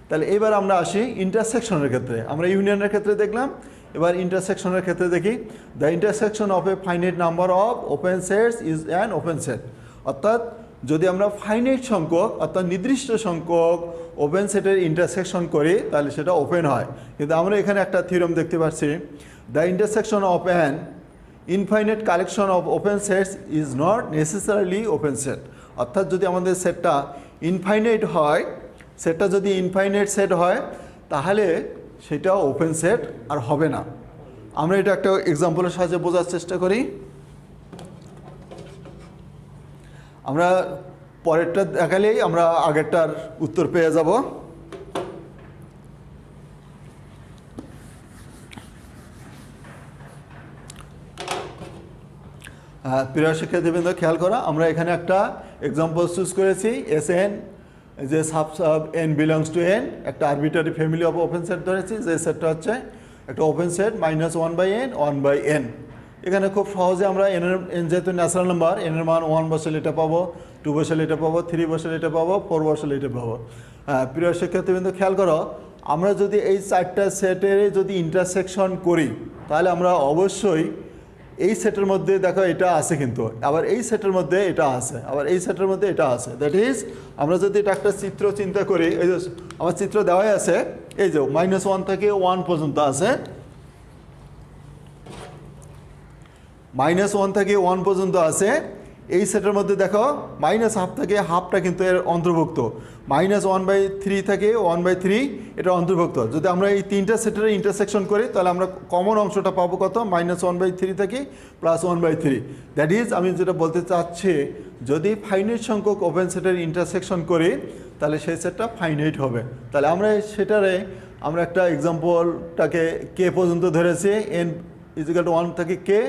তাহলে এবার আমরা আসি ইন্টারসেকশনের ক্ষেত্রে। আমরা ইউনিয়নের ক্ষেত্রে দেখলাম, এবার ইন্টারসেকশনের ক্ষেত্রে দেখি। The intersection of A finite number of open sets is an open set. অর্থাৎ যদি আমরা ফাইনাইট সংখ্যক, অর্থাৎ নির্দিষ্ট সংখ্যক ওপেন সেটের ইন্টারসেকশন করি তাহলে সেটা ওপেন হয়। কিন্তু আমরা এখানে একটা থিওরাম দেখতে পাচ্ছি, the intersection of an infinite collection of open sets is not necessarily open set. অর্থাৎ যদি আমাদের সেটটা ইনফাইনাইট হয়, সেটটা যদি ইনফাইনাইট সেট হয় তাহলে সেটা ওপেন সেট আর হবে না। আমরা এটা একটা এক্সাম্পলের সাহায্যে বোঝার চেষ্টা করি। আমরা পরেরটা দেখালেই আমরা আগেরটার উত্তর পেয়ে যাব। প্রিয় শিক্ষার্থীবৃন্দ খেয়াল করা, আমরা এখানে একটা এক্সাম্পল চুজ করেছি, এস এন যে sub n belongs to N, একটা arbitrary family of open set ধরেছি, যে সেটটা হচ্ছে একটা ওপেন সেট -1/n 1/n। এখানে খুব সহজে আমরা এন যেহেতু ন্যাচারাল নাম্বার, এনের মান 1 বসালে এটা পাবো, 2 বসালে এটা পাবো, 3 বসালে এটা পাবো, 4 বসালে এটা পাবো। প্রিয় শিক্ষার্থীবৃন্দ খেয়াল করো, আমরা যদি এই চারটা সেটের যদি ইন্টারসেকশন করি তাহলে আমরা অবশ্যই এই সেটের মধ্যে দেখো এটা আছে, কিন্তু আবার এই সেটের মধ্যে এটা আছে, আবার এই সেটের মধ্যে এটা আছে। দ্যাট ইজ আমরা যদি এটা একটা চিত্র চিন্তা করি, এই যে আমার চিত্র দেওয়াই আছে, এই যে -1 থেকে 1 পর্যন্ত আছে, -1 থেকে 1 পর্যন্ত আছে। এই সেটের মধ্যে দেখো -হাফ থেকে হাফটা কিন্তু এর অন্তর্ভুক্ত, -1/3 থেকে 1/3 এটা অন্তর্ভুক্ত। যদি আমরা এই তিনটা সেটের ইন্টারসেকশন করি তাহলে আমরা কমন অংশটা পাবো কত, -1/3 থেকে +1/3। দ্যাট ইজ আমি যেটা বলতে চাচ্ছি, যদি ফাইনাইট সংখ্যক ওপেন সেটের ইন্টারসেকশন করি তাহলে সেই সেটটা ফাইনাইট হবে। তাহলে আমরা সেটারে আমরা একটা এক্সাম্পলটাকে কে পর্যন্ত ধরেছি, n = 1 থেকে কে,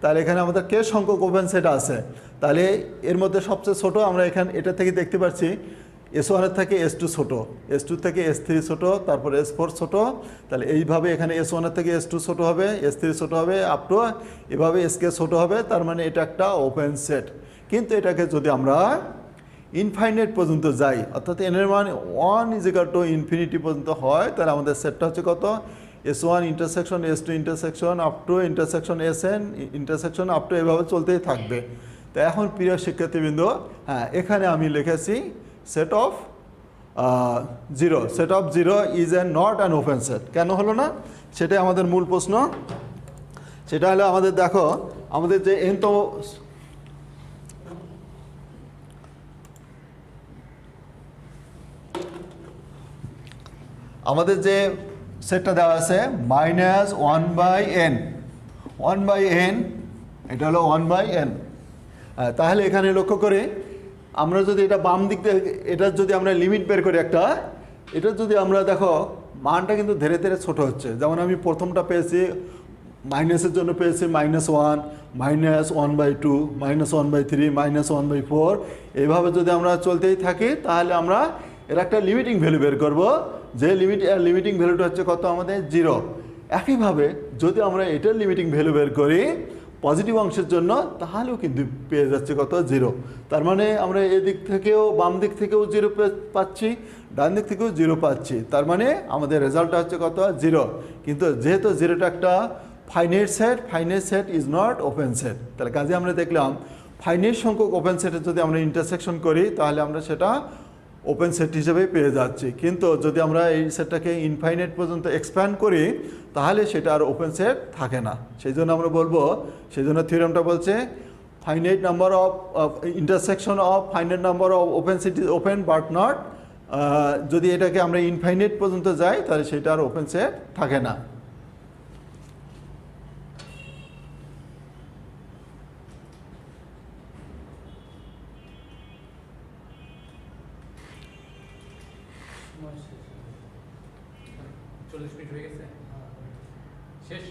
তাহলে এখানে আমাদের কে সংখ্যক ওপেন সেট আছে। তাহলে এর মধ্যে সবচেয়ে ছোট আমরা এখানে এটা থেকে দেখতে পাচ্ছি S1 এর থেকে S2 ছোট, S2 থেকে S3 ছোট, তারপর S4 ছোট। তাহলে এইভাবে এখানে S1 এর থেকে S2 ছোট হবে, S3 ছোট হবে, আপ টু এভাবে SK ছোট হবে। তার মানে এটা একটা ওপেন সেট। কিন্তু এটাকে যদি আমরা ইনফাইনাইট পর্যন্ত যাই, অর্থাৎ n এর মান 1 = পর্যন্ত হয়, তাহলে আমাদের সেটটা হচ্ছে কত, S1 intersection S2 intersection up to intersection SN intersection up to এভাবে চলতেই থাকবে। তো এখন প্রিয় শিক্ষার্থীবৃন্দ, হ্যাঁ এখানে আমি লিখেছি set of 0, set of 0 is not an open set. কেন হলো না, সেটাই আমাদের মূল প্রশ্ন। সেটা হলো আমাদের দেখো আমাদের যে n তো আমাদের যে সেটটা দেওয়া আছে -1/n, 1/n, এটা হলো 1/n। তাহলে এখানে লক্ষ্য করে আমরা যদি এটা বাম দিক থেকে এটার যদি আমরা লিমিট বের করি একটা, এটা যদি আমরা দেখো মানটা কিন্তু ধীরে ধীরে ছোট হচ্ছে। যেমন আমি প্রথমটা পেয়েছি মাইনাসের জন্য পেয়েছি -1, -1/2, -1/3, -1/4। এইভাবে যদি আমরা চলতেই থাকি তাহলে আমরা এর একটা লিমিটিং ভ্যালু বের করব, যে লিমিটিং ভ্যালুটা হচ্ছে কত, আমাদের 0। একইভাবে যদি আমরা এটার লিমিটিং ভ্যালু বের করি পজিটিভ অংশের জন্য, তাহলেও কিন্তু পেয়ে যাচ্ছে কত, 0। তার মানে আমরা এদিক থেকেও বাম দিক থেকেও 0 পাচ্ছি, ডান দিক থেকেও 0 পাচ্ছি। তার মানে আমাদের রেজাল্টটা হচ্ছে কত, 0। কিন্তু যেহেতু 0টা একটা finite set is not open set. তাহলে কাজে আমরা দেখলাম ফাইনাইট সংখ্যক ওপেন সেটের যদি আমরা ইন্টারসেকশন করি তাহলে আমরা সেটা ওপেন সেট হিসেবে পেয়ে যাচ্ছি। কিন্তু যদি আমরা এই সেটটাকে ইনফাইনাইট পর্যন্ত এক্সপ্যান্ড করি তাহলে সেটা আর ওপেন সেট থাকে না। সেই জন্য আমরা বলবো, সেই জন্য থিওরামটা বলছে finite number of intersection of finite number of open set is open but not, যদি এটাকে আমরা ইনফাইনাইট পর্যন্ত যাই তাহলে সেটা আর ওপেন সেট থাকে না। মিনিট হয়ে গেছে, শেষ।